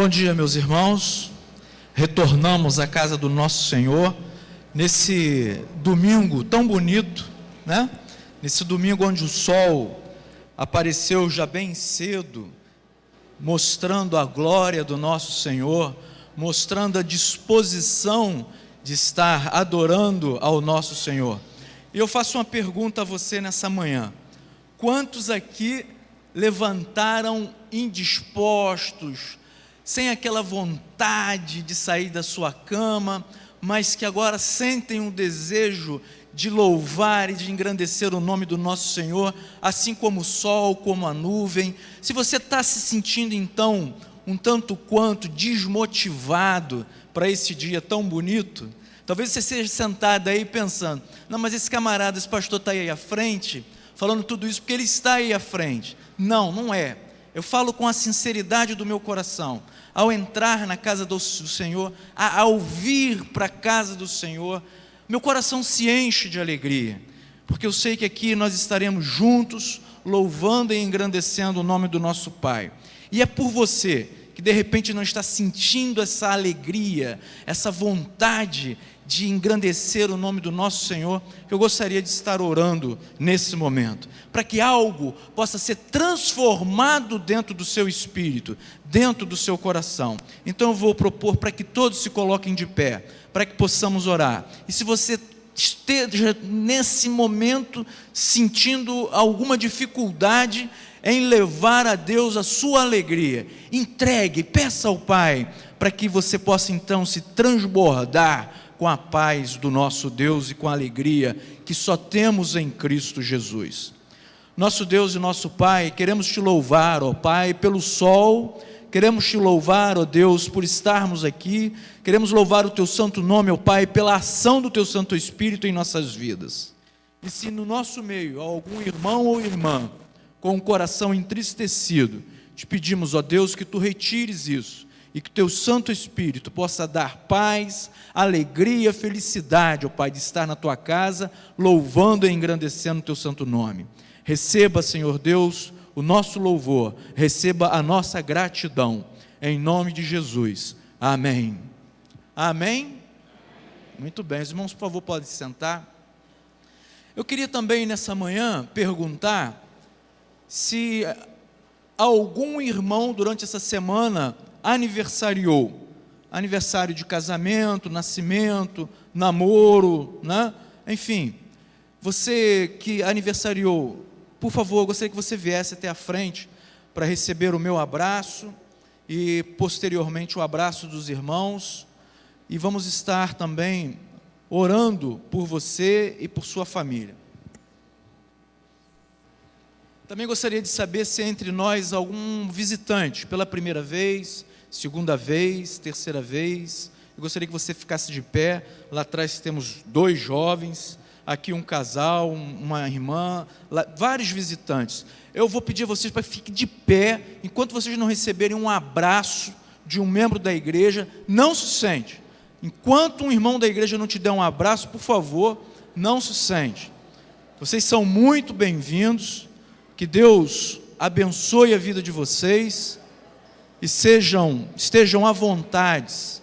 Bom dia, meus irmãos. Retornamos à casa do nosso Senhor nesse domingo tão bonito, né? Nesse domingo onde o sol apareceu já bem cedo, mostrando a glória do nosso Senhor, mostrando a disposição de estar adorando ao nosso Senhor. E eu faço uma pergunta a você nessa manhã: quantos aqui levantaram indispostos, sem aquela vontade de sair da sua cama, mas que agora sentem um desejo de louvar e de engrandecer o nome do nosso Senhor, assim como o sol, como a nuvem? Se você está se sentindo então um tanto quanto desmotivado para esse dia tão bonito, talvez você esteja sentado aí pensando: não, mas esse camarada, esse pastor está aí à frente, falando tudo isso porque ele está aí à frente. Não, não é. Eu falo com a sinceridade do meu coração. Ao entrar na casa do Senhor, ao vir para a casa do Senhor, meu coração se enche de alegria, porque eu sei que aqui nós estaremos juntos, louvando e engrandecendo o nome do nosso Pai. E é por você que de repente não está sentindo essa alegria, essa vontade de engrandecer o nome do nosso Senhor, que eu gostaria de estar orando nesse momento, para que algo possa ser transformado dentro do seu espírito, dentro do seu coração. Então eu vou propor para que todos se coloquem de pé, para que possamos orar. E se você esteja nesse momento sentindo alguma dificuldade em levar a Deus a sua alegria, entregue, peça ao Pai, para que você possa então se transbordar com a paz do nosso Deus e com a alegria que só temos em Cristo Jesus. Nosso Deus e nosso Pai, queremos te louvar, ó Pai, pelo sol, queremos te louvar, ó Deus, por estarmos aqui, queremos louvar o teu santo nome, ó Pai, pela ação do teu Santo Espírito em nossas vidas. E se no nosso meio há algum irmão ou irmã com o coração entristecido, te pedimos, ó Deus, que tu retires isso, e que o teu Santo Espírito possa dar paz, alegria, felicidade, ó Pai, de estar na tua casa, louvando e engrandecendo o teu santo nome. Receba, Senhor Deus, o nosso louvor, receba a nossa gratidão, em nome de Jesus. Amém. Amém? Muito bem, os irmãos, por favor, podem se sentar. Eu queria também nessa manhã perguntar se algum irmão durante essa semana aniversariou, aniversário de casamento, nascimento, namoro, né? Enfim, você que aniversariou, por favor, eu gostaria que você viesse até a frente para receber o meu abraço e posteriormente o abraço dos irmãos, e vamos estar também orando por você e por sua família. Também gostaria de saber se entre nós algum visitante, pela primeira vez, segunda vez, terceira vez. Eu gostaria que você ficasse de pé. Lá atrás temos 2 jovens, aqui um casal, uma irmã, vários visitantes. Eu vou pedir a vocês para que fiquem de pé, enquanto vocês não receberem um abraço de um membro da igreja. Não se sente. Enquanto um irmão da igreja não te der um abraço, por favor, não se sente. Vocês são muito bem-vindos. Que Deus abençoe a vida de vocês e estejam à vontade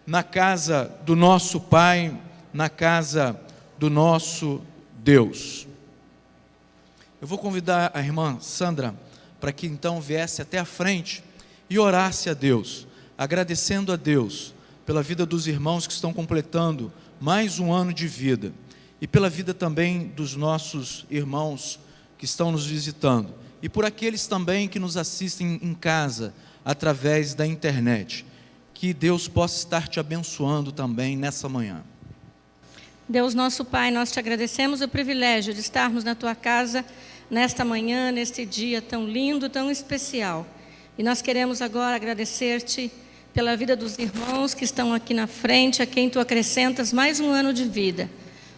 na casa do nosso Pai, na casa do nosso Deus. Eu vou convidar a irmã Sandra para que então viesse até a frente e orasse a Deus, agradecendo a Deus pela vida dos irmãos que estão completando mais um ano de vida e pela vida também dos nossos irmãos que estão nos visitando, e por aqueles também que nos assistem em casa, através da internet. Que Deus possa estar te abençoando também nessa manhã. Deus nosso Pai, nós te agradecemos o privilégio de estarmos na tua casa, nesta manhã, neste dia tão lindo, tão especial. E nós queremos agora agradecer-te pela vida dos irmãos que estão aqui na frente, a quem tu acrescentas mais um ano de vida.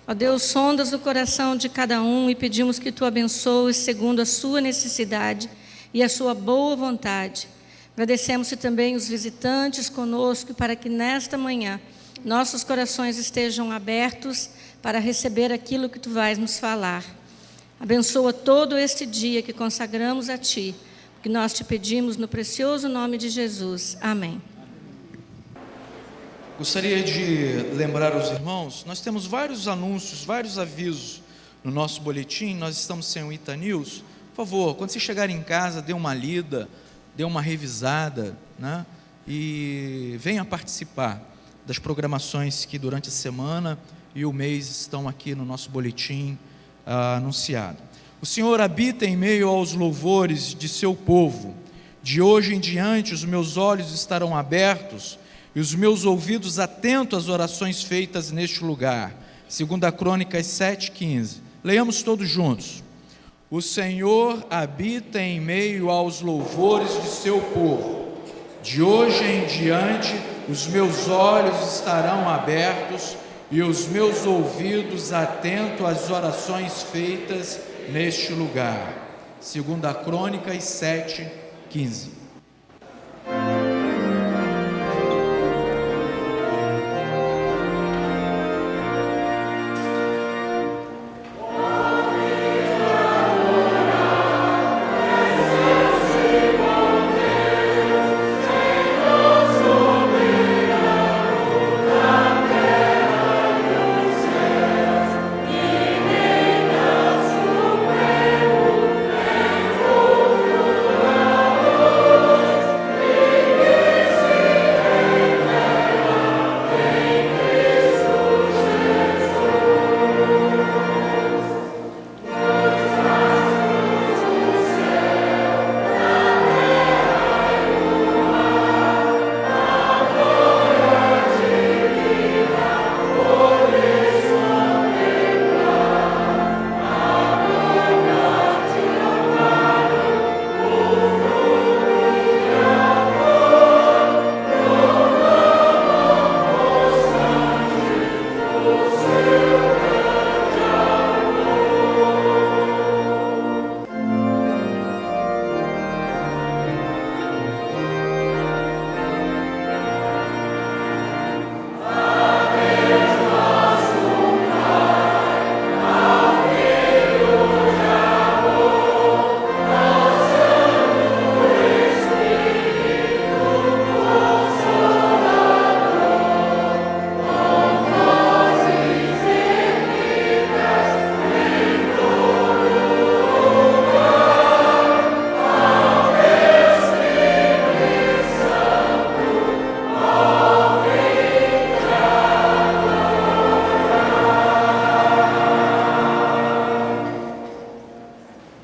Ó Deus, sondas o coração de cada um e pedimos que tu abençoes segundo a sua necessidade e a sua boa vontade. Agradecemos-te também os visitantes conosco para que nesta manhã nossos corações estejam abertos para receber aquilo que tu vais nos falar. Abençoa todo este dia que consagramos a ti, que nós te pedimos no precioso nome de Jesus. Amém. Gostaria de lembrar aos irmãos, nós temos vários anúncios, vários avisos no nosso boletim. Nós estamos sem o Ita News. Por favor, quando você chegar em casa, dê uma lida, dê uma revisada, né? E venha participar das programações que durante a semana e o mês estão aqui no nosso boletim anunciado. O Senhor habita em meio aos louvores de seu povo. De hoje em diante os meus olhos estarão abertos e os meus ouvidos atentos às orações feitas neste lugar. 2 Crônicas 7,15. Leiamos todos juntos. O Senhor habita em meio aos louvores de seu povo. De hoje em diante os meus olhos estarão abertos e os meus ouvidos atentos às orações feitas neste lugar. 2 Crônicas 7,15.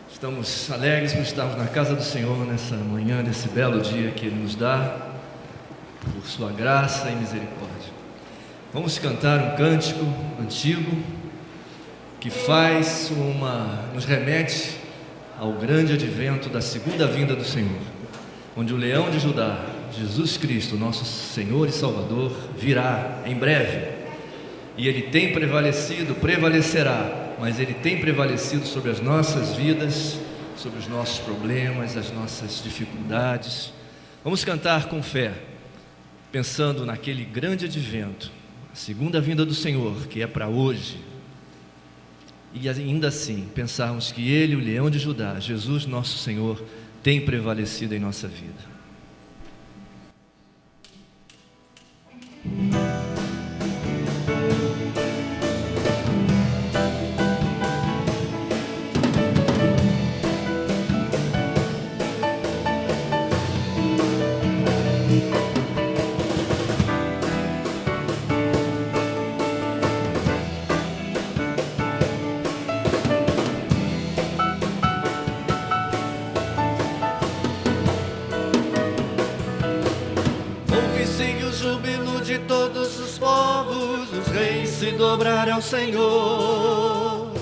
Estamos alegres por estarmos na casa do Senhor nessa manhã, nesse belo dia que Ele nos dá, por sua graça e misericórdia. Vamos cantar um cântico antigo que nos remete ao grande advento da segunda vinda do Senhor, onde o leão de Judá, Jesus Cristo, nosso Senhor e Salvador, virá em breve. E Ele tem prevalecido, prevalecerá, mas Ele tem prevalecido sobre as nossas vidas, sobre os nossos problemas, as nossas dificuldades. Vamos cantar com fé, pensando naquele grande advento, a segunda vinda do Senhor, que é para hoje. E ainda assim, pensarmos que Ele, o leão de Judá, Jesus nosso Senhor, tem prevalecido em nossa vida. Se dobrar ao Senhor,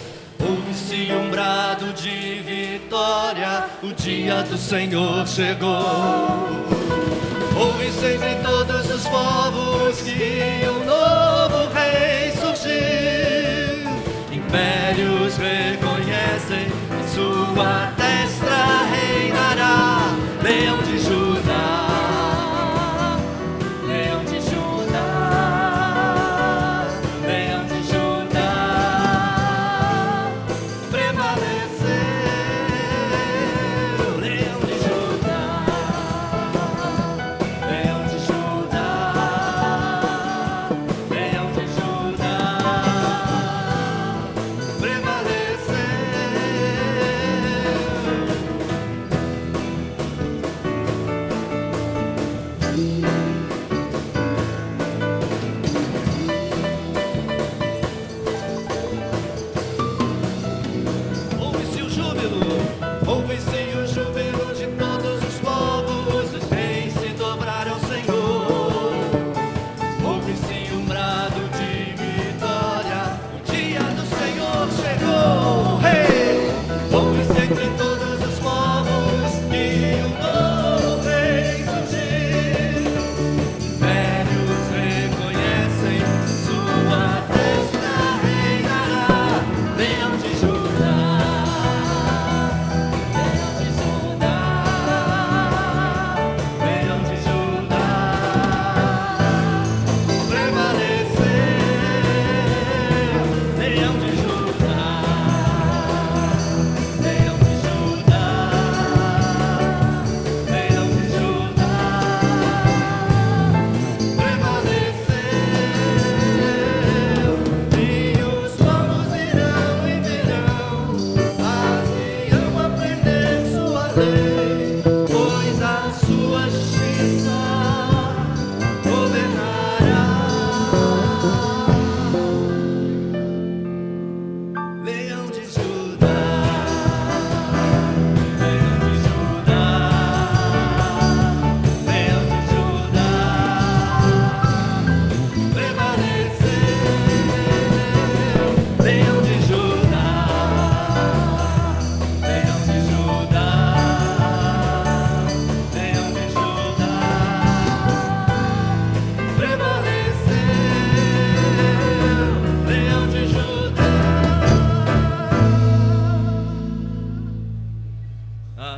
ouve-se um brado de vitória, o dia do Senhor chegou. Ouve-se entre todos os povos que um novo rei surgiu. Impérios reconhecem, sua destra reinará, leão de Judá. Leão de Judá.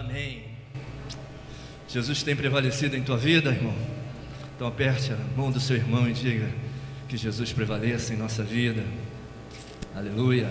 Amém. Jesus tem prevalecido em tua vida, irmão? Então aperte a mão do seu irmão e diga que Jesus prevaleça em nossa vida. Aleluia.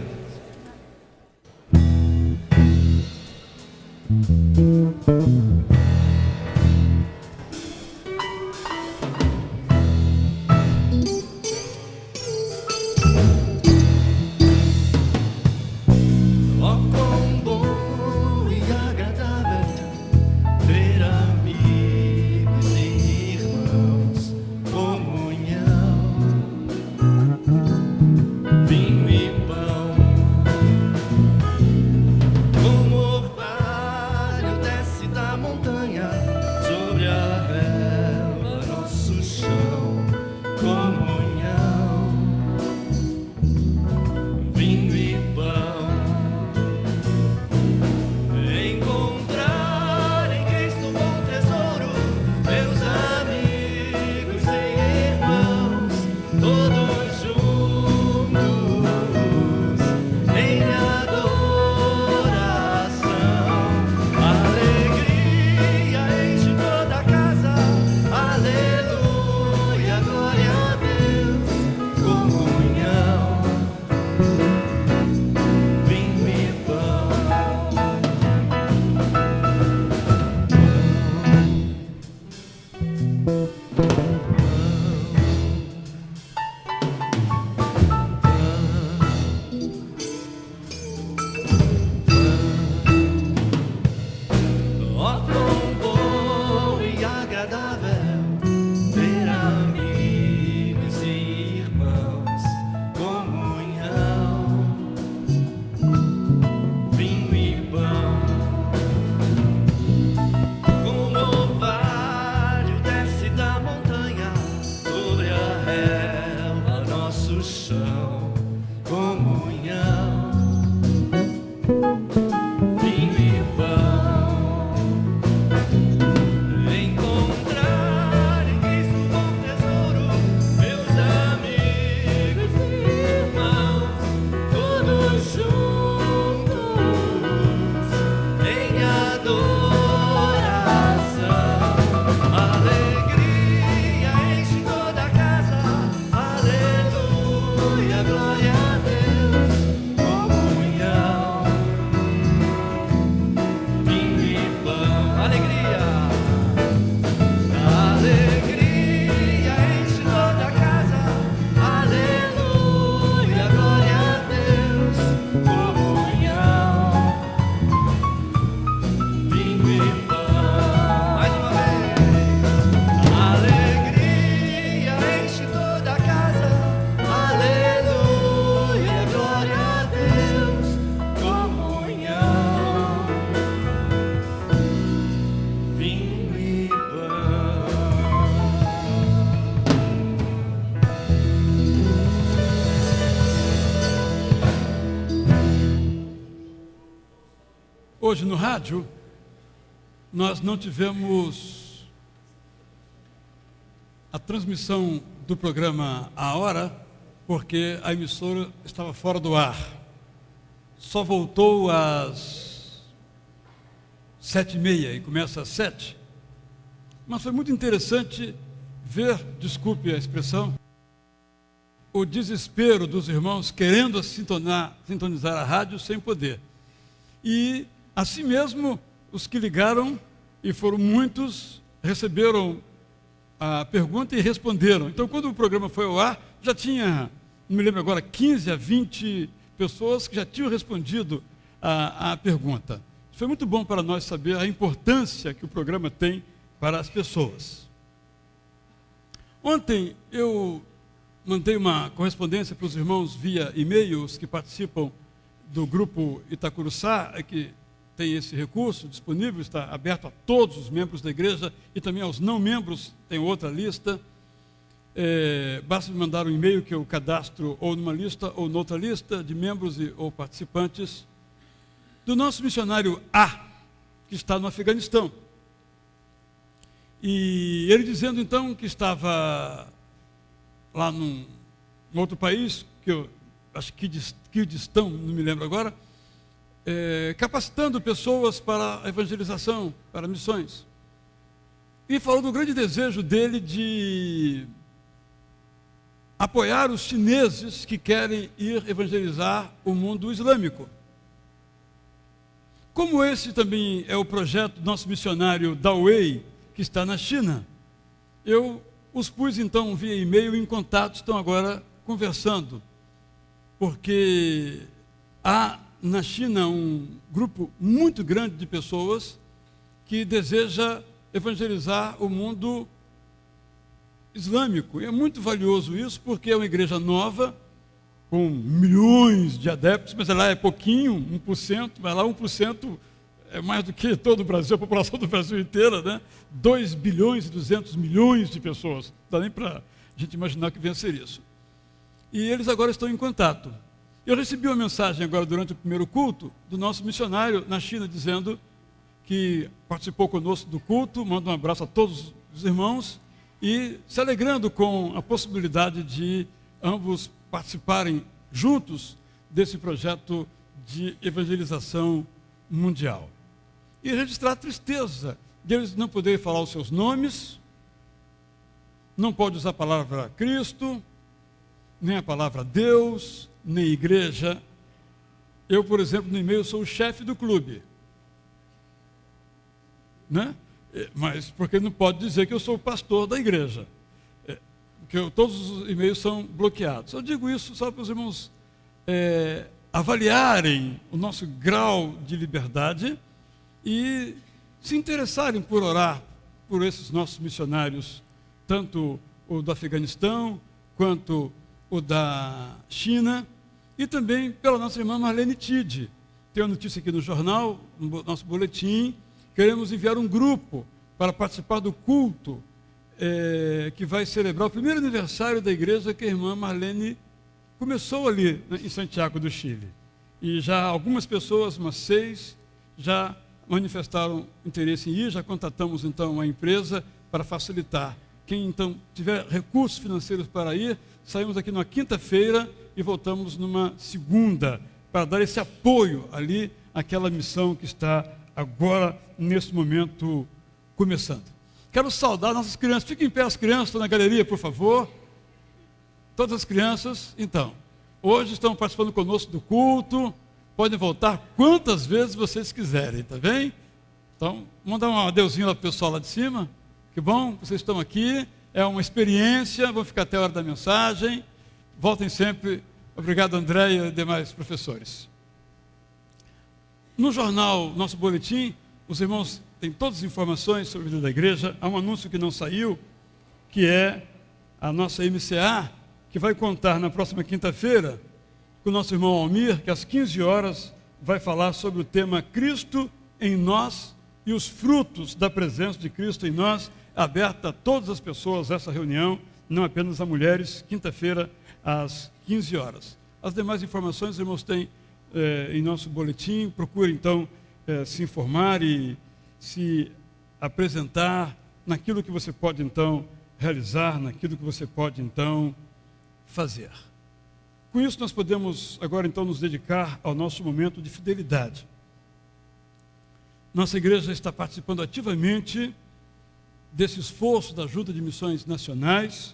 Hoje no rádio, nós não tivemos a transmissão do programa A Hora, porque a emissora estava fora do ar. Só voltou às 7h30 e começa às 7h. Mas foi muito interessante ver, desculpe a expressão, o desespero dos irmãos querendo sintonizar a rádio sem poder. E, assim mesmo, os que ligaram, e foram muitos, receberam a pergunta e responderam. Então, quando o programa foi ao ar, já tinha, não me lembro agora, 15 a 20 pessoas que já tinham respondido a pergunta. Foi muito bom para nós saber a importância que o programa tem para as pessoas. Ontem eu mandei uma correspondência para os irmãos via e-mail, os que participam do grupo Itacuruçá, que tem esse recurso disponível, está aberto a todos os membros da igreja e também aos não membros, tem outra lista. Basta me mandar um e-mail que eu cadastro ou numa lista ou noutra lista de membros ou participantes do nosso missionário A, que está no Afeganistão. E ele dizendo então que estava lá num outro país, que eu acho que Kirguistão, não me lembro agora, capacitando pessoas para a evangelização, para missões. E falou do grande desejo dele de apoiar os chineses que querem ir evangelizar o mundo islâmico. Como esse também é o projeto do nosso missionário Dawei, que está na China, eu os pus então via e-mail em contato, estão agora conversando, porque há na China um grupo muito grande de pessoas que deseja evangelizar o mundo islâmico. E é muito valioso isso, porque é uma igreja nova, com milhões de adeptos, mas lá é pouquinho, 1%, mas lá 1% é mais do que todo o Brasil, a população do Brasil inteira, né? 2 bilhões e 200 milhões de pessoas. Não dá nem para a gente imaginar que venha a ser isso. E eles agora estão em contato. Eu recebi uma mensagem agora durante o primeiro culto do nosso missionário na China, dizendo que participou conosco do culto, manda um abraço a todos os irmãos e se alegrando com a possibilidade de ambos participarem juntos desse projeto de evangelização mundial. E registrar a tristeza deles não poderem falar os seus nomes, não pode usar a palavra Cristo, nem a palavra Deus, nem igreja. Eu, por exemplo, no e-mail sou o chefe do clube, né? Mas porque não pode dizer que eu sou o pastor da igreja, porque todos os e-mails são bloqueados. Eu digo isso só para os irmãos avaliarem o nosso grau de liberdade e se interessarem por orar por esses nossos missionários, tanto o do Afeganistão quanto o da China, e também pela nossa irmã Marlene Tide. Tem uma notícia aqui no jornal, no nosso boletim. Queremos enviar um grupo para participar do culto que vai celebrar o primeiro aniversário da igreja que a irmã Marlene começou ali, né, em Santiago do Chile. E já algumas pessoas, umas 6, já manifestaram interesse em ir, já contatamos então a empresa para facilitar. Quem então tiver recursos financeiros para ir, saímos aqui numa quinta-feira e voltamos numa segunda, para dar esse apoio ali àquela missão que está agora, nesse momento, começando. Quero saudar nossas crianças. Fiquem em pé as crianças, estão na galeria, por favor. Todas as crianças, então, hoje estão participando conosco do culto, podem voltar quantas vezes vocês quiserem, tá bem? Então, vamos dar um adeuzinho lá para o pessoal lá de cima. Que bom, vocês estão aqui, é uma experiência, vão ficar até a hora da mensagem. Voltem sempre. Obrigado, André e demais professores. No jornal, nosso boletim, os irmãos têm todas as informações sobre a vida da igreja. Há um anúncio que não saiu, que é a nossa MCA, que vai contar na próxima quinta-feira com o nosso irmão Almir, que às 15 horas vai falar sobre o tema Cristo em nós e os frutos da presença de Cristo em nós, aberta a todas as pessoas essa reunião, não apenas a mulheres, quinta-feira às 15 horas. As demais informações os irmãos têm em nosso boletim. Procure então se informar e se apresentar naquilo que você pode então realizar, naquilo que você pode então fazer. Com isso nós podemos agora então nos dedicar ao nosso momento de fidelidade. Nossa igreja está participando ativamente desse esforço da Junta de Missões Nacionais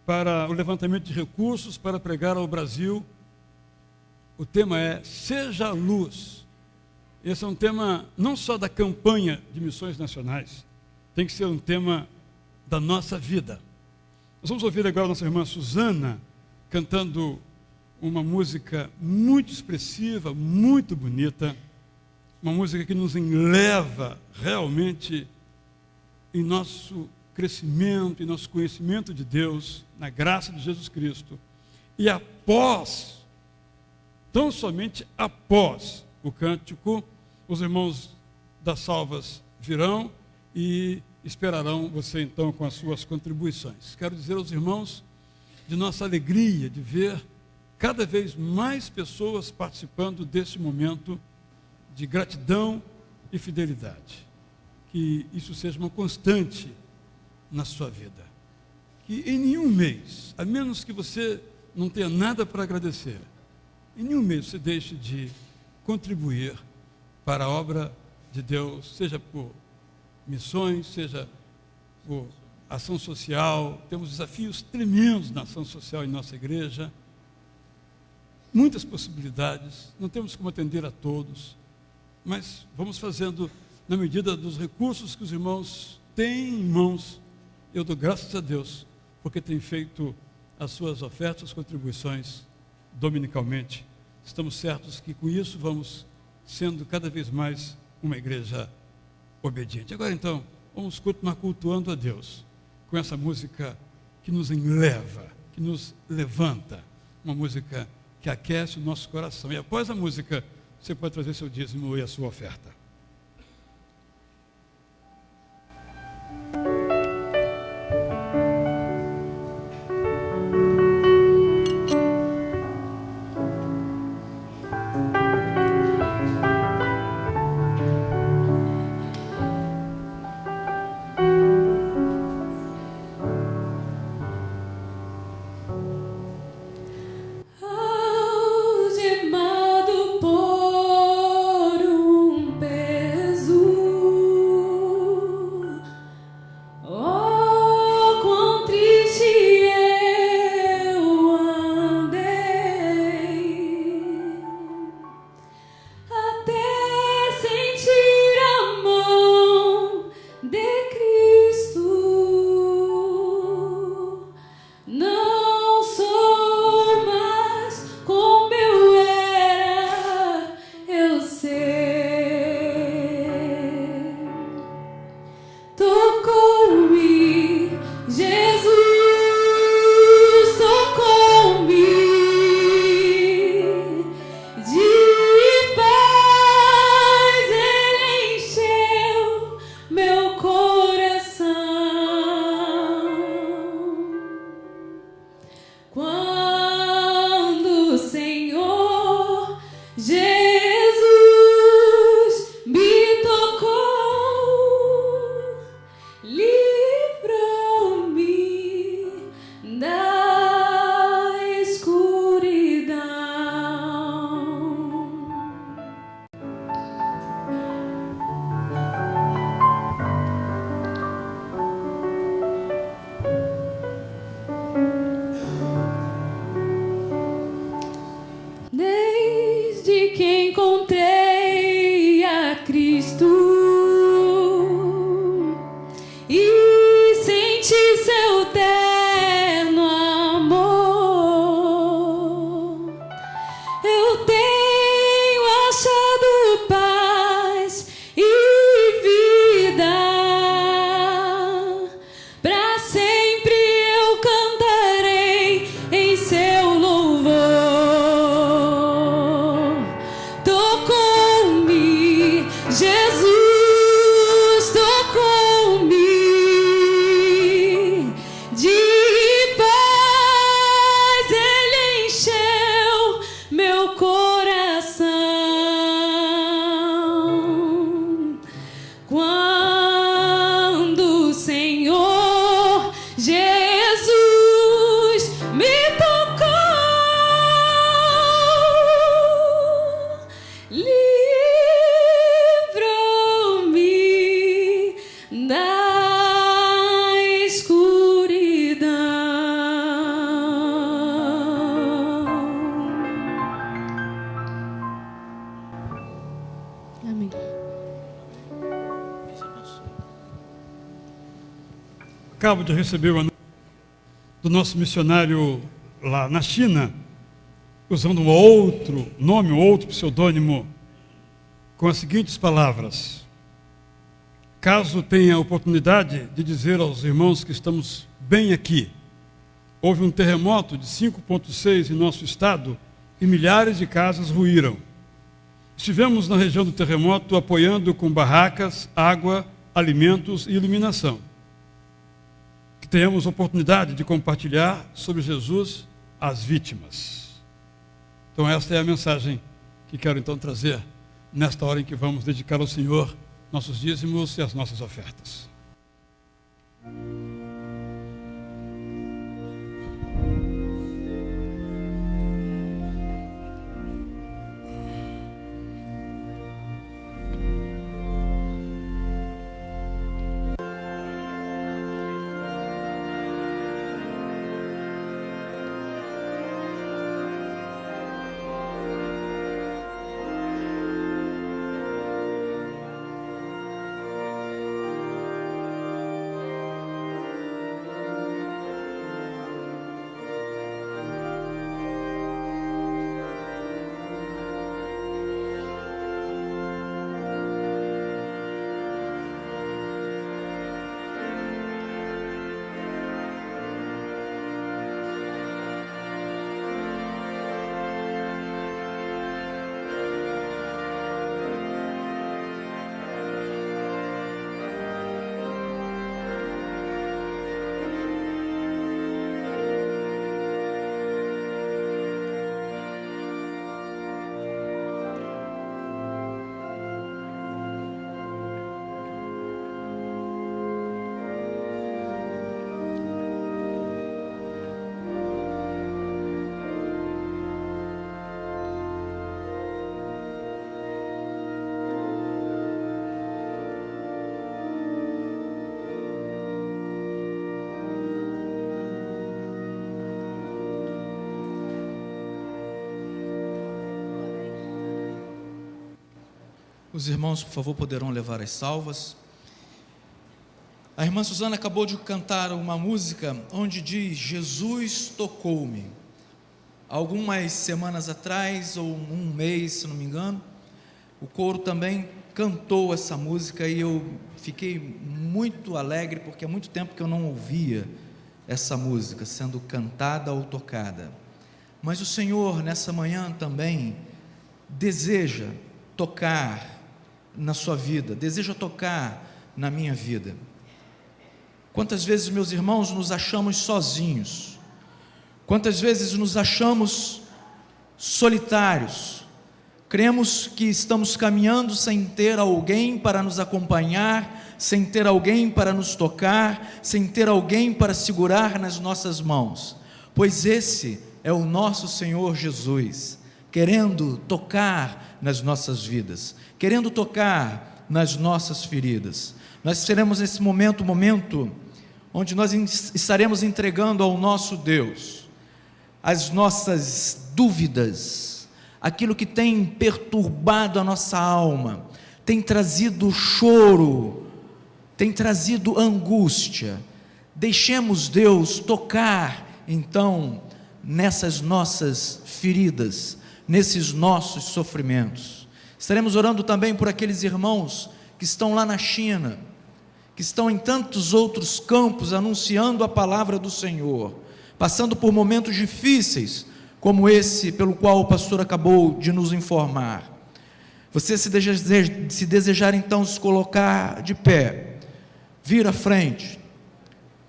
para o levantamento de recursos para pregar ao Brasil. O tema é Seja Luz. Esse é um tema não só da campanha de missões nacionais, tem que ser um tema da nossa vida. Nós vamos ouvir agora a nossa irmã Suzana cantando uma música muito expressiva, muito bonita, uma música que nos enleva realmente em nosso crescimento, em nosso conhecimento de Deus, na graça de Jesus Cristo. E após, tão somente após o cântico, os irmãos das salvas virão e esperarão você então com as suas contribuições. Quero dizer aos irmãos de nossa alegria de ver cada vez mais pessoas participando desse momento de gratidão e fidelidade. Que isso seja uma constante na sua vida. Que em nenhum mês, a menos que você não tenha nada para agradecer, em nenhum mês você deixe de contribuir para a obra de Deus, seja por missões, seja por ação social. Temos desafios tremendos na ação social em nossa igreja, muitas possibilidades, não temos como atender a todos, mas vamos fazendo na medida dos recursos que os irmãos têm em mãos. Eu dou graças a Deus, porque tem feito as suas ofertas, as contribuições dominicalmente. Estamos certos que com isso vamos sendo cada vez mais uma igreja obediente. Agora então, vamos continuar cultuando a Deus com essa música que nos enleva, que nos levanta, uma música que aquece o nosso coração. E após a música, você pode trazer seu dízimo e a sua oferta. Algemado por peso, oh, quão triste eu andei, até sentir a mão de Cristo. Não sou mais como eu era, eu sei. Tocou-me, Jesus tocou-me, de paz Ele encheu meu coração. Quando o Senhor Jesus me tocou, livrou-me da escuridão. Desde que encontrei a Cristo e senti seu terno amor, eu tenho achado paz e vida. Para sempre eu cantarei em seu louvor. Tocou-me, Jesus tocou-me, de paz Ele encheu meu coração. Quando o Senhor Jesus me tocou, livrou-me da escuridão. Amém. Acabo de receber o anúncio do nosso missionário lá na China, usando um outro nome, um outro pseudônimo, com as seguintes palavras: caso tenha a oportunidade de dizer aos irmãos que estamos bem aqui, houve um terremoto de 5,6 em nosso estado e milhares de casas ruíram. Estivemos na região do terremoto apoiando com barracas, água, alimentos e iluminação. Que tenhamos oportunidade de compartilhar sobre Jesus às vítimas. Então esta é a mensagem que quero então trazer nesta hora em que vamos dedicar ao Senhor nossos dízimos e as nossas ofertas. Os irmãos, por favor, poderão levar as salvas. A irmã Suzana acabou de cantar uma música onde diz: Jesus tocou-me. Algumas semanas atrás, ou um mês, se não me engano, o coro também cantou essa música e eu fiquei muito alegre, porque há muito tempo que eu não ouvia essa música sendo cantada ou tocada. Mas o Senhor, nessa manhã também, deseja tocar na sua vida, deseja tocar na minha vida. Quantas vezes, meus irmãos, nos achamos sozinhos? Quantas vezes nos achamos solitários? Cremos que estamos caminhando sem ter alguém para nos acompanhar, sem ter alguém para nos tocar, sem ter alguém para segurar nas nossas mãos. Pois esse é o nosso Senhor Jesus, querendo tocar nas nossas vidas, querendo tocar nas nossas feridas. Nós teremos nesse momento, onde nós estaremos entregando ao nosso Deus as nossas dúvidas, aquilo que tem perturbado a nossa alma, tem trazido choro, tem trazido angústia. Deixemos Deus tocar, então, nessas nossas feridas, nesses nossos sofrimentos. Estaremos orando também por aqueles irmãos que estão lá na China, que estão em tantos outros campos anunciando a palavra do Senhor, passando por momentos difíceis, como esse pelo qual o pastor acabou de nos informar. Você, se desejar então se colocar de pé, vir à frente,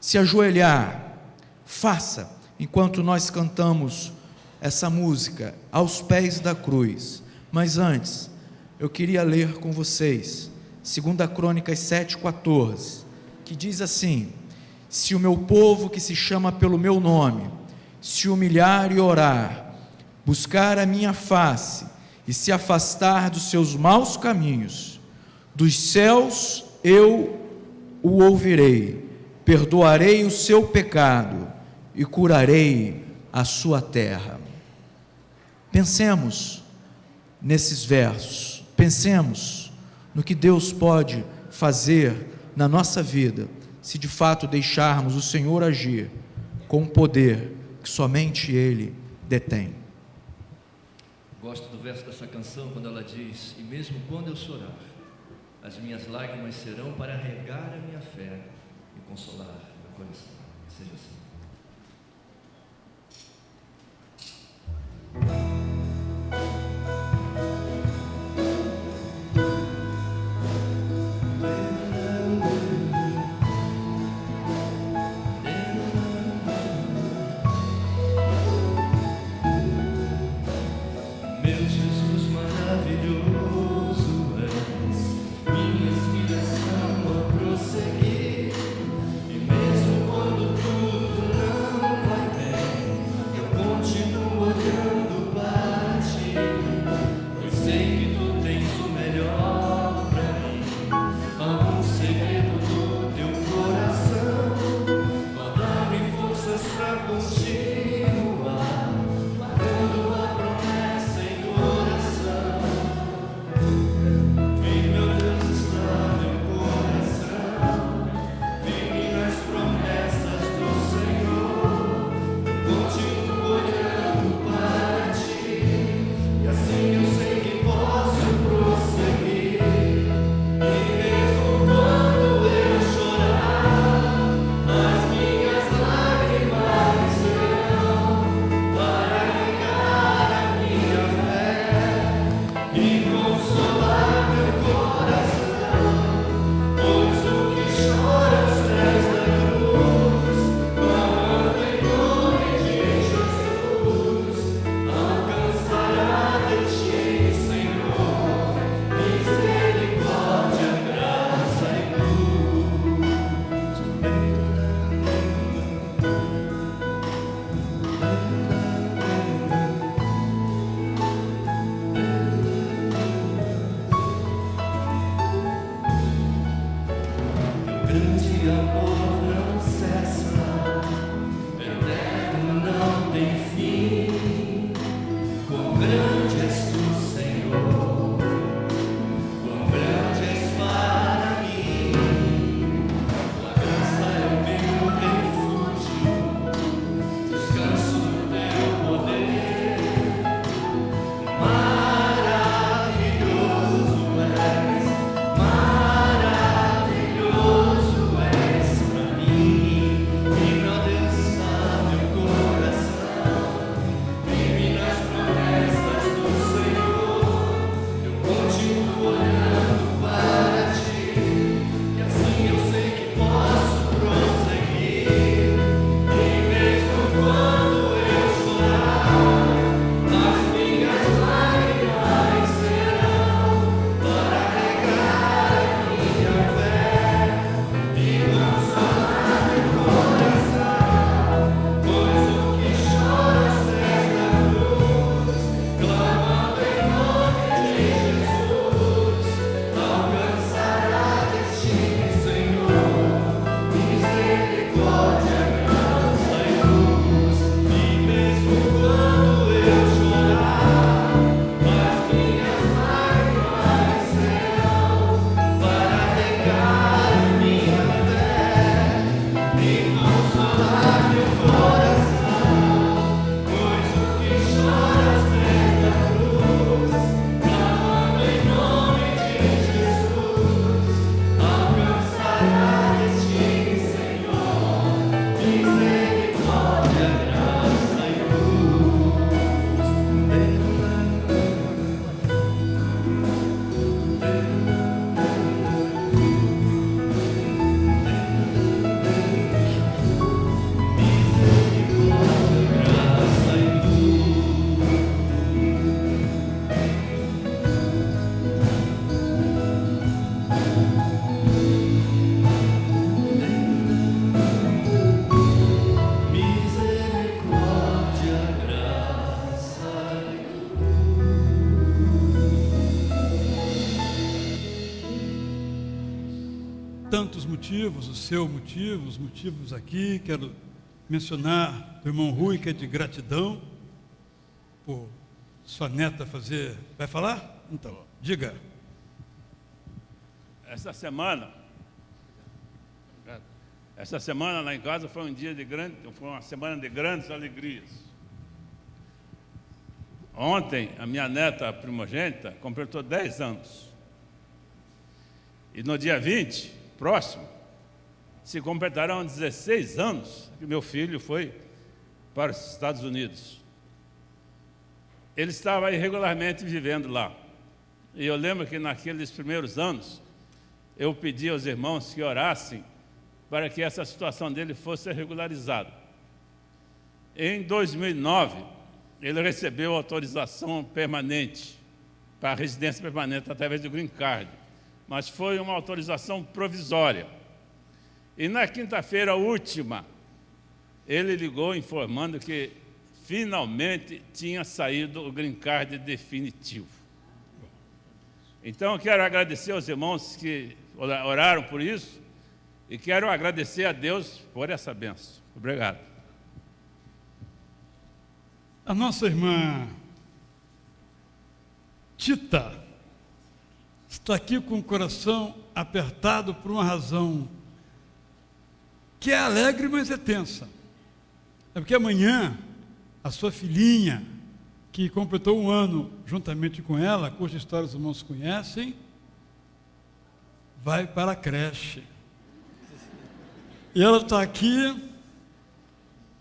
se ajoelhar, faça, enquanto nós cantamos essa música, Aos Pés da Cruz. Mas antes, eu queria ler com vocês 2 Crônicas 7,14, que diz assim: se o meu povo que se chama pelo meu nome, se humilhar e orar, buscar a minha face, e se afastar dos seus maus caminhos, dos céus eu o ouvirei, perdoarei o seu pecado, e curarei a sua terra. Pensemos nesses versos, pensemos no que Deus pode fazer na nossa vida, se de fato deixarmos o Senhor agir com o poder que somente Ele detém. Gosto do verso dessa canção quando ela diz: e mesmo quando eu chorar, as minhas lágrimas serão para regar a minha fé e consolar meu coração. Seja assim. Quão tantos motivos, o seu motivo, os motivos aqui. Quero mencionar do irmão Rui, que é de gratidão por sua neta fazer... Vai falar? Então, diga. Essa semana lá em casa foi uma semana de grandes alegrias. Ontem, a minha neta primogênita completou 10 anos. E no dia 20, próximo, se completarão 16 anos que meu filho foi para os Estados Unidos. Ele estava irregularmente vivendo lá. E eu lembro que naqueles primeiros anos, eu pedi aos irmãos que orassem para que essa situação dele fosse regularizada. Em 2009, ele recebeu autorização permanente para a residência permanente através do Green Card, mas foi uma autorização provisória. E na quinta-feira última, ele ligou informando que finalmente tinha saído o Green Card definitivo. Então, eu quero agradecer aos irmãos que oraram por isso e quero agradecer a Deus por essa bênção. Obrigado. A nossa irmã Tita está aqui com o coração apertado por uma razão que é alegre, mas é tensa. É porque amanhã a sua filhinha, que completou 1 ano juntamente com ela, cuja história os irmãos conhecem, vai para a creche. E ela está aqui,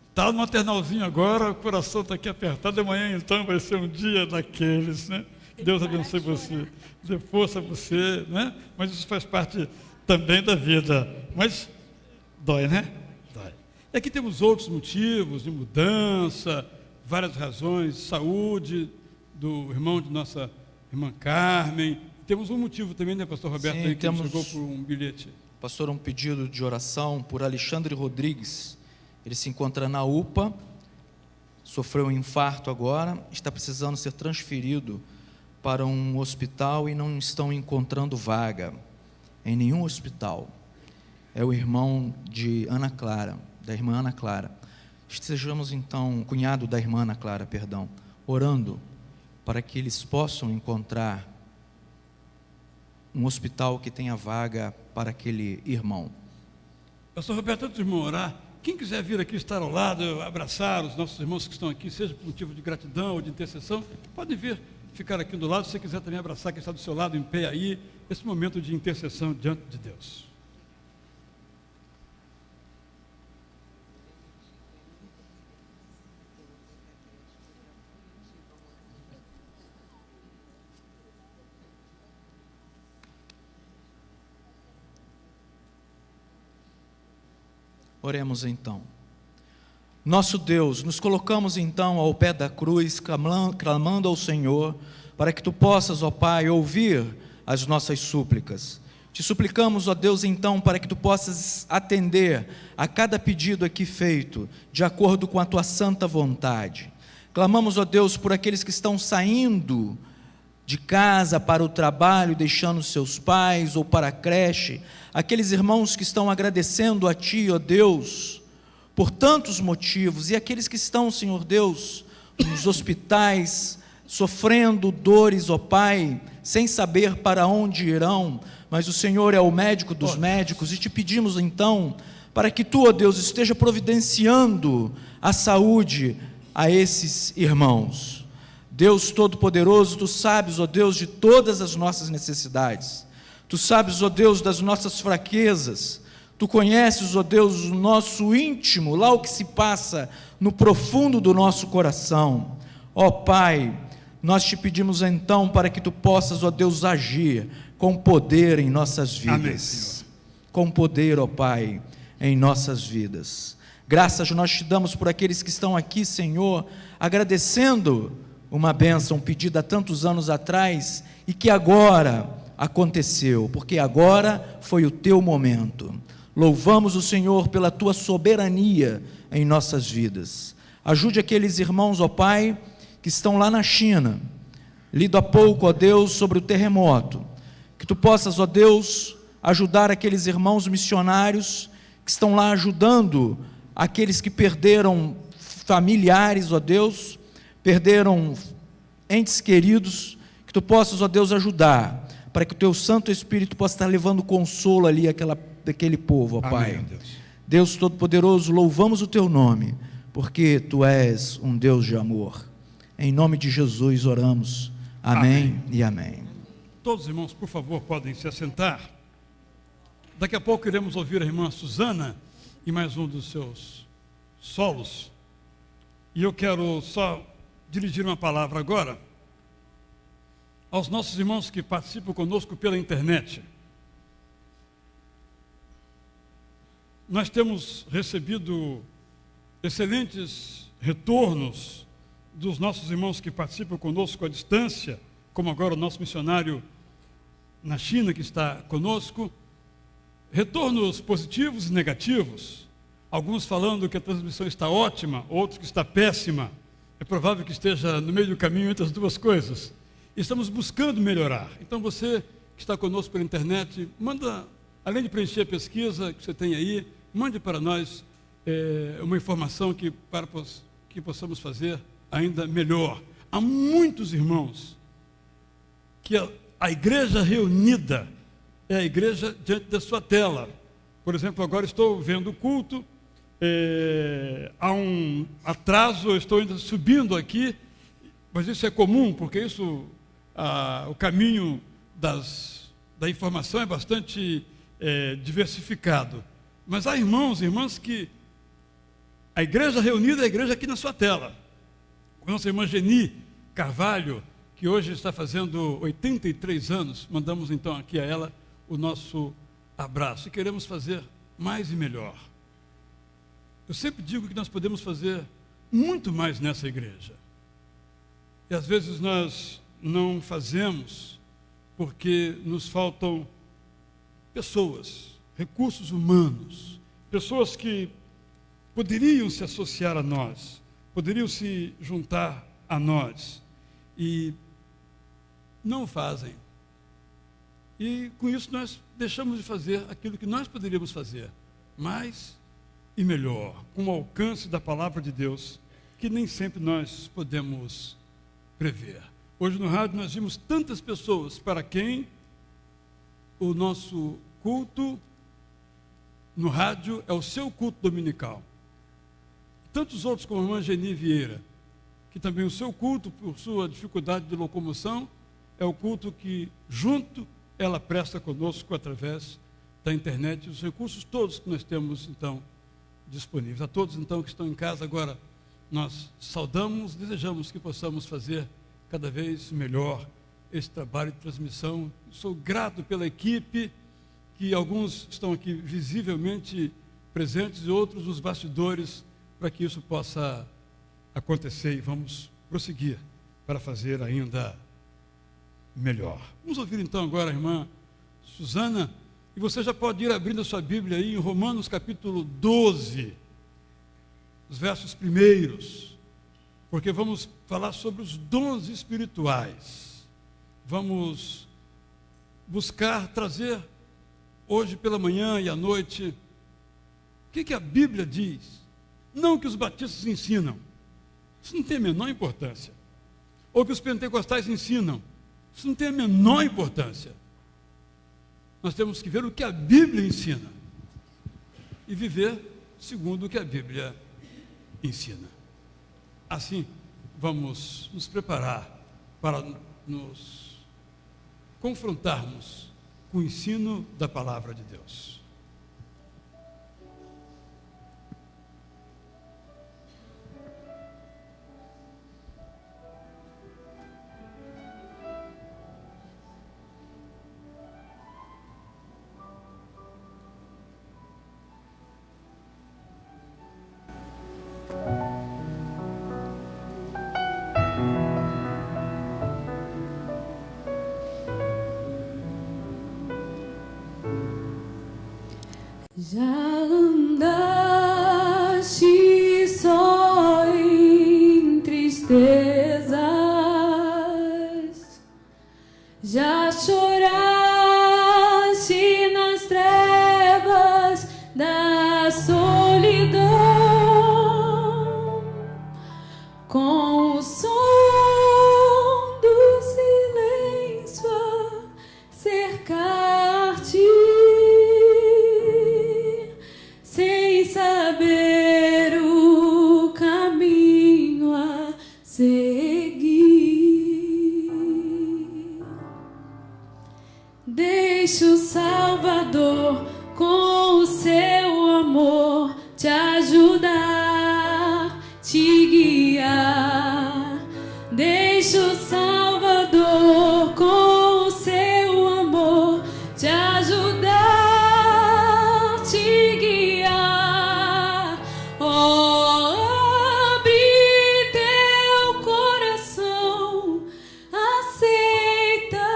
está no maternalzinho agora, o coração está aqui apertado. Amanhã, então, vai ser um dia daqueles, né? Deus abençoe você, dê força a você, né? Mas isso faz parte também da vida. Mas dói, né? Dói. E aqui temos outros motivos de mudança, várias razões, saúde do irmão de nossa irmã Carmen. Temos um motivo também, né, pastor Roberto? Sim, aí, que temos, chegou por um bilhete. pastor, um pedido de oração por Alexandre Rodrigues. Ele se encontra na UPA, sofreu um infarto agora, está precisando ser transferido para um hospital e não estão encontrando vaga em nenhum hospital. É o irmão de Ana Clara, da irmã Ana Clara. Estejamos então, cunhado da irmã Ana Clara, perdão, orando para que eles possam encontrar um hospital que tenha vaga para aquele irmão. Pastor Roberto, antes de irmão orar, quem quiser vir aqui estar ao lado, abraçar os nossos irmãos que estão aqui, seja por motivo de gratidão ou de intercessão, pode vir ficar aqui do lado. Se você quiser também abraçar quem está do seu lado, em pé aí, esse momento de intercessão diante de Deus. Oremos então. Nosso Deus, nos colocamos então ao pé da cruz, clamando ao Senhor, para que Tu possas, ó Pai, ouvir as nossas súplicas. Te suplicamos, ó Deus, então, para que Tu possas atender a cada pedido aqui feito, de acordo com a Tua santa vontade. Clamamos, ó Deus, por aqueles que estão saindo de casa para o trabalho, deixando seus pais ou para a creche, aqueles irmãos que estão agradecendo a Ti, ó Deus, por tantos motivos, e aqueles que estão, Senhor Deus, nos hospitais, sofrendo dores, ó Pai, sem saber para onde irão, mas o Senhor é o médico dos médicos, e te pedimos então, para que Tu, ó Deus, esteja providenciando a saúde a esses irmãos. Deus Todo-Poderoso, Tu sabes, ó Deus, de todas as nossas necessidades. Tu sabes, ó Deus, das nossas fraquezas. Tu conheces, ó Deus, o nosso íntimo, lá o que se passa no profundo do nosso coração. Ó Pai, nós te pedimos então para que Tu possas, ó Deus, agir com poder em nossas vidas. Amém, Senhor. Com poder, ó Pai, em nossas vidas. Graças nós te damos por aqueles que estão aqui, Senhor, agradecendo uma bênção pedida há tantos anos atrás e que agora aconteceu, porque agora foi o Teu momento. Louvamos o Senhor pela Tua soberania em nossas vidas. Ajude aqueles irmãos, ó Pai, que estão lá na China. Lido há pouco, ó Deus, sobre o terremoto. Que Tu possas, ó Deus, ajudar aqueles irmãos missionários que estão lá ajudando aqueles que perderam familiares, ó Deus, perderam entes queridos, que Tu possas, ó Deus, ajudar, para que o Teu Santo Espírito possa estar levando consolo ali daquele povo, ó Pai. Amém, Deus. Deus Todo-Poderoso, louvamos o Teu nome, porque Tu és um Deus de amor. Em nome de Jesus oramos. Amém e amém. Todos os irmãos, por favor, podem se assentar. Daqui a pouco iremos ouvir a irmã Suzana e mais um dos seus solos. E eu quero só dirigir uma palavra agora aos nossos irmãos que participam conosco pela internet. Nós temos recebido excelentes retornos dos nossos irmãos que participam conosco à distância, como agora o nosso missionário na China que está conosco. Retornos positivos e negativos, alguns falando que a transmissão está ótima, outros que está péssima. É provável que esteja no meio do caminho entre as duas coisas. Estamos buscando melhorar. Então você que está conosco pela internet, manda, além de preencher a pesquisa que você tem aí, mande para nós uma informação para que possamos fazer ainda melhor. Há muitos irmãos que a igreja reunida é a igreja diante da sua tela. Por exemplo, agora estou vendo o culto, há um atraso, eu estou ainda subindo aqui, mas isso é comum, porque o caminho da informação é bastante diversificado. Mas há irmãos e irmãs que a igreja reunida é a igreja aqui na sua tela. A nossa irmã Geni Carvalho, que hoje está fazendo 83 anos, mandamos então aqui a ela o nosso abraço, e queremos fazer mais e melhor. Eu sempre digo que nós podemos fazer muito mais nessa igreja, e às vezes nós não fazemos porque nos faltam pessoas, recursos humanos, pessoas que poderiam se associar a nós, poderiam se juntar a nós, e não fazem. E com isso nós deixamos de fazer aquilo que nós poderíamos fazer, mais e melhor, com o alcance da palavra de Deus, que nem sempre nós podemos prever. Hoje no rádio nós vimos tantas pessoas para quem o nosso culto no rádio é o seu culto dominical. Tantos outros como a irmã Geni Vieira, que também o seu culto, por sua dificuldade de locomoção, é o culto que junto ela presta conosco através da internet, os recursos todos que nós temos, então, disponíveis. A todos, então, que estão em casa agora, nós saudamos, desejamos que possamos fazer cada vez melhor esse trabalho de transmissão. Sou grato pela equipe, que alguns estão aqui visivelmente presentes e outros nos bastidores, para que isso possa acontecer, e vamos prosseguir para fazer ainda melhor. Vamos ouvir então agora a irmã Suzana, e você já pode ir abrindo a sua Bíblia aí em Romanos capítulo 12, os versos primeiros, porque vamos falar sobre os dons espirituais. Vamos buscar trazer hoje pela manhã e à noite o que a Bíblia diz, não o que os batistas ensinam, isso não tem a menor importância, ou que os pentecostais ensinam, isso não tem a menor importância. Nós temos que ver o que a Bíblia ensina e viver segundo o que a Bíblia ensina. Assim, vamos nos preparar para nos confrontarmos com o ensino da palavra de Deus. Já andaste só em tristezas, já choraste na Salvador com o seu amor te ajudar, te guiar. Deixa o Salvador com o seu amor te ajudar, te guiar. Oh, abre teu coração, aceita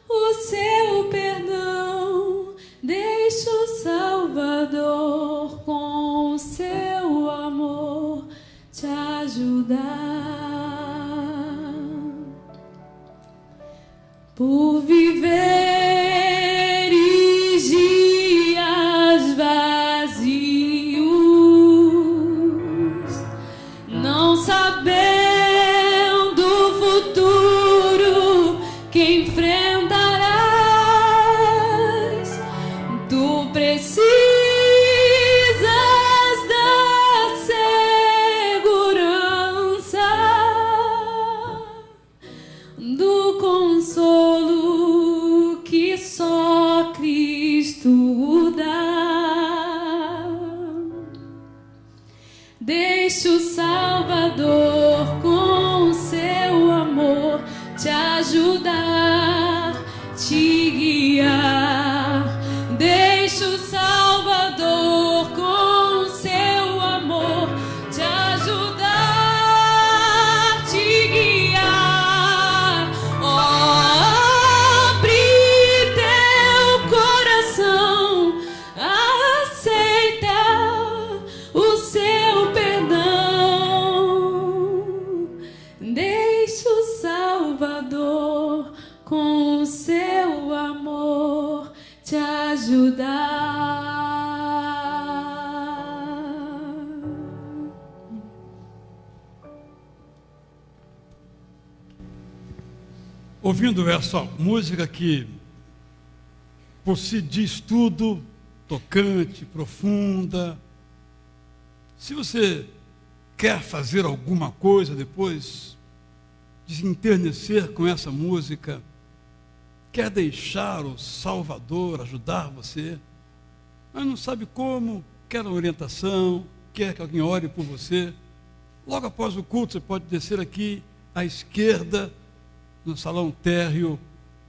o seu perdão. Deixa o Salvador com o seu amor te ajudar. Por viveres dias vazios, não sabendo o futuro que enfrentarás, tu precisas da segurança do consolo que só Cristo dá. Deixa o Salvador com o seu amor te ajudar, te guiar. Deixa o Salvador com o seu amor te ajudar, te guiar. Oh, abre teu coração, aceita o seu perdão. Deixa o Salvador com o seu amor te ajudar. Ouvindo essa música que por si diz tudo, tocante, profunda, se você quer fazer alguma coisa depois de se enternecer com essa música, quer deixar o Salvador ajudar você, mas não sabe como, quer orientação, quer que alguém ore por você, logo após o culto você pode descer aqui à esquerda, no salão térreo,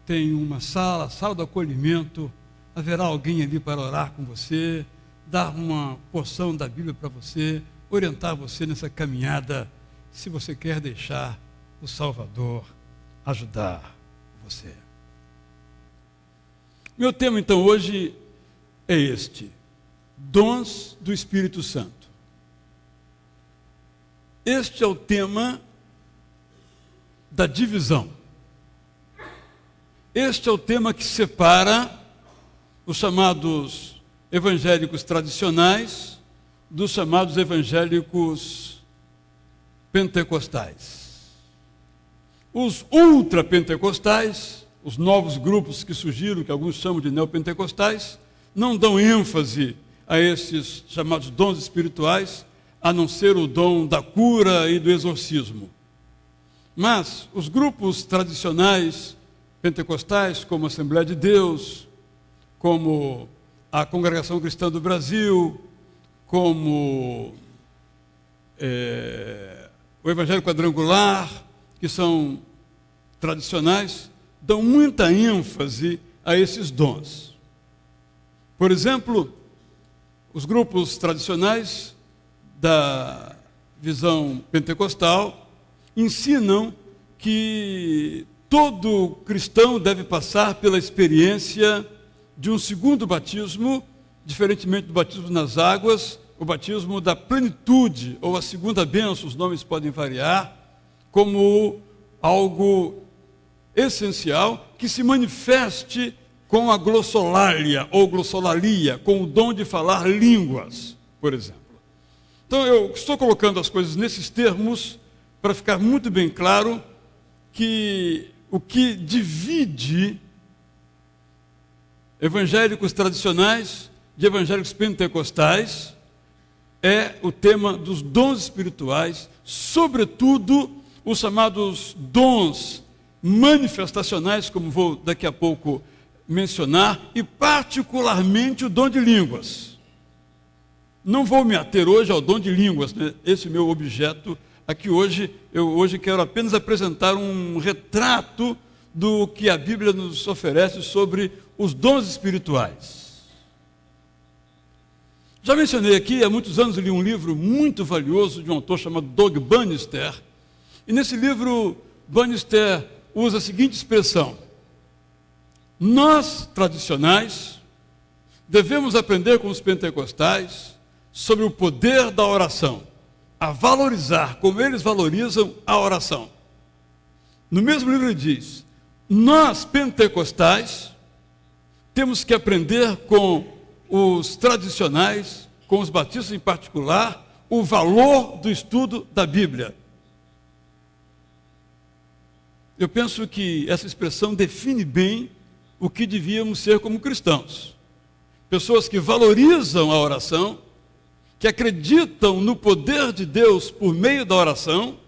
tem uma sala do acolhimento, haverá alguém ali para orar com você, dar uma porção da Bíblia para você, orientar você nessa caminhada, se você quer deixar o Salvador ajudar você. Meu tema então hoje é este: dons do Espírito Santo. Este é o tema da divisão. Este é o tema que separa os chamados evangélicos tradicionais dos chamados evangélicos pentecostais. Os ultrapentecostais, os novos grupos que surgiram, que alguns chamam de neopentecostais, não dão ênfase a esses chamados dons espirituais, a não ser o dom da cura e do exorcismo. Mas os grupos tradicionais pentecostais, como a Assembleia de Deus, como a Congregação Cristã do Brasil, como o Evangelho Quadrangular, que são tradicionais, dão muita ênfase a esses dons. Por exemplo, os grupos tradicionais da visão pentecostal ensinam que todo cristão deve passar pela experiência de um segundo batismo, diferentemente do batismo nas águas, o batismo da plenitude, ou a segunda bênção, os nomes podem variar, como algo essencial que se manifeste com a glossolalia ou glossolalia, com o dom de falar línguas, por exemplo. Então eu estou colocando as coisas nesses termos para ficar muito bem claro que o que divide evangélicos tradicionais de evangélicos pentecostais é o tema dos dons espirituais, sobretudo os chamados dons manifestacionais, como vou daqui a pouco mencionar, e particularmente o dom de línguas. Não vou me ater hoje ao dom de línguas, né? Esse é o meu objeto aqui hoje. Eu hoje quero apenas apresentar um retrato do que a Bíblia nos oferece sobre os dons espirituais. Já mencionei aqui, há muitos anos eu li um livro muito valioso de um autor chamado Doug Bannister, e nesse livro Bannister usa a seguinte expressão: nós, tradicionais, devemos aprender com os pentecostais sobre o poder da oração, a valorizar como eles valorizam a oração. No mesmo livro ele diz: nós, pentecostais, temos que aprender com os tradicionais, com os batistas em particular, o valor do estudo da Bíblia. Eu penso que essa expressão define bem o que devíamos ser como cristãos. Pessoas que valorizam a oração, que acreditam no poder de Deus por meio da oração,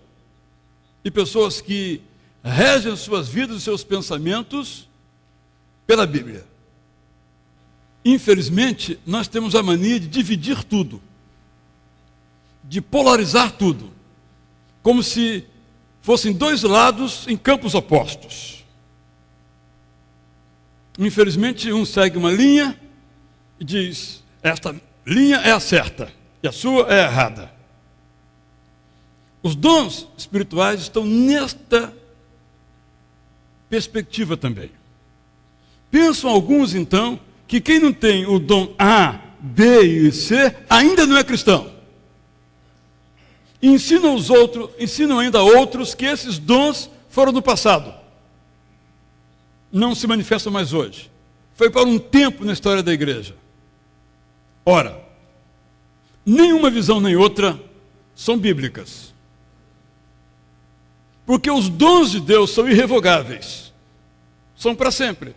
e pessoas que regem suas vidas e seus pensamentos pela Bíblia. Infelizmente, nós temos a mania de dividir tudo, de polarizar tudo, como se fossem dois lados em campos opostos. Infelizmente, um segue uma linha e diz: esta linha é a certa e a sua é a errada. Os dons espirituais estão nesta perspectiva também. Pensam alguns, então, que quem não tem o dom A, B e C ainda não é cristão. E ensinam ainda a outros que esses dons foram do passado. Não se manifestam mais hoje. Foi para um tempo na história da igreja. Ora, nenhuma visão nem outra são bíblicas. Porque os dons de Deus são irrevogáveis. São para sempre.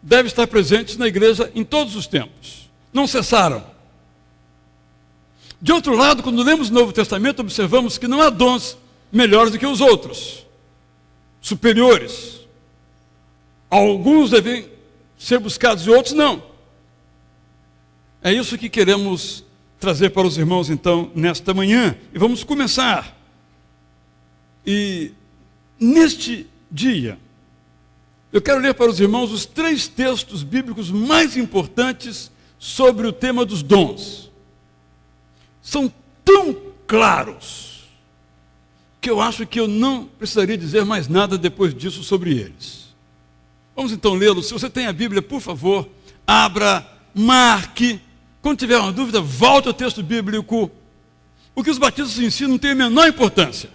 Devem estar presentes na igreja em todos os tempos. Não cessaram. De outro lado, quando lemos o Novo Testamento, observamos que não há dons melhores do que os outros, superiores. Alguns devem ser buscados e outros não. É isso que queremos trazer para os irmãos, então, nesta manhã. E vamos começar. E neste dia, eu quero ler para os irmãos os 3 textos bíblicos mais importantes sobre o tema dos dons. São tão claros que eu acho que eu não precisaria dizer mais nada depois disso sobre eles. Vamos então lê-los. Se você tem a Bíblia, por favor, abra, marque. Quando tiver uma dúvida, volte ao texto bíblico. O que os batistas ensinam não tem a menor importância.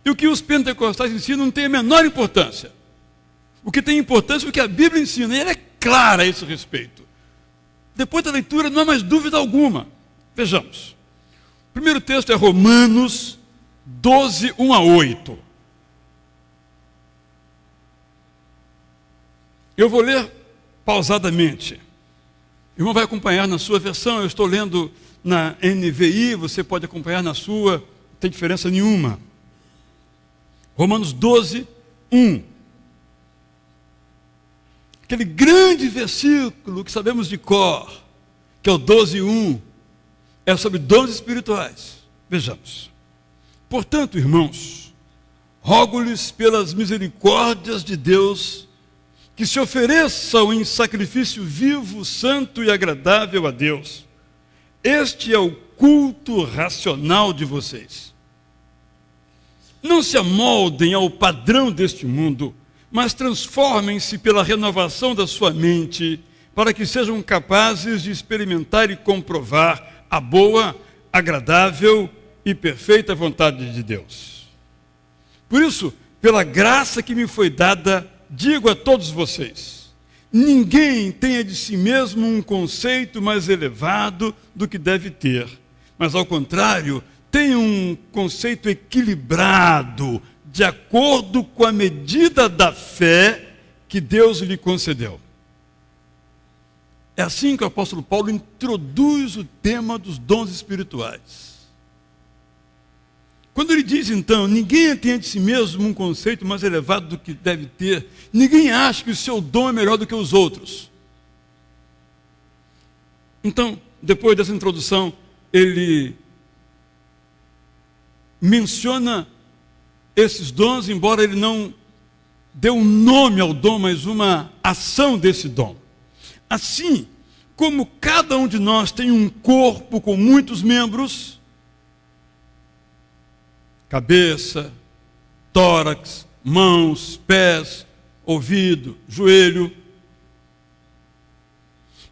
E o que os pentecostais ensinam não tem a menor importância. O que tem importância é o que a Bíblia ensina, e ela é clara a esse respeito. Depois da leitura, não há mais dúvida alguma. Vejamos. O primeiro texto é Romanos 12, 1 a 8. Eu vou ler pausadamente. O irmão vai acompanhar na sua versão. Eu estou lendo na NVI, você pode acompanhar na sua, não tem diferença nenhuma. Romanos 12, 1. Aquele grande versículo que sabemos de cor, que é o 12, 1, é sobre dons espirituais. Vejamos. Portanto, irmãos, rogo-lhes pelas misericórdias de Deus, que se ofereçam em sacrifício vivo, santo e agradável a Deus. Este é o culto racional de vocês. Não se amoldem ao padrão deste mundo, mas transformem-se pela renovação da sua mente, para que sejam capazes de experimentar e comprovar a boa, agradável e perfeita vontade de Deus. Por isso, pela graça que me foi dada, digo a todos vocês: ninguém tenha de si mesmo um conceito mais elevado do que deve ter, mas ao contrário, tenha um conceito equilibrado, de acordo com a medida da fé que Deus lhe concedeu. É assim que o apóstolo Paulo introduz o tema dos dons espirituais. Quando ele diz, então, ninguém tem de si mesmo um conceito mais elevado do que deve ter, ninguém acha que o seu dom é melhor do que os outros. Então, depois dessa introdução, ele menciona esses dons, embora ele não dê um nome ao dom, mas uma ação desse dom. Assim, como cada um de nós tem um corpo com muitos membros, cabeça, tórax, mãos, pés, ouvido, joelho,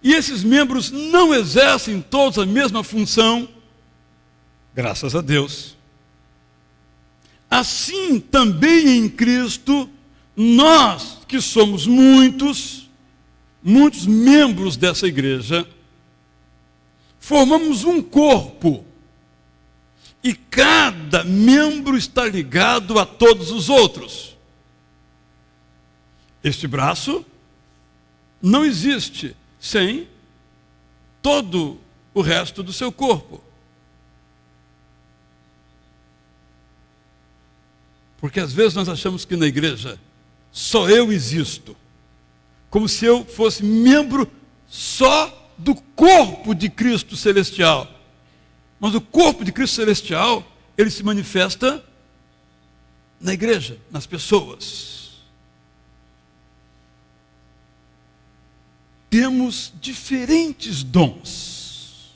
e esses membros não exercem todos a mesma função, graças a Deus. Assim também em Cristo, nós que somos muitos membros dessa igreja, formamos um corpo, e cada membro está ligado a todos os outros. Este braço não existe sem todo o resto do seu corpo. Porque às vezes nós achamos que na igreja só eu existo, como se eu fosse membro só do corpo de Cristo celestial. Mas o corpo de Cristo celestial, ele se manifesta na igreja, nas pessoas. Temos diferentes dons.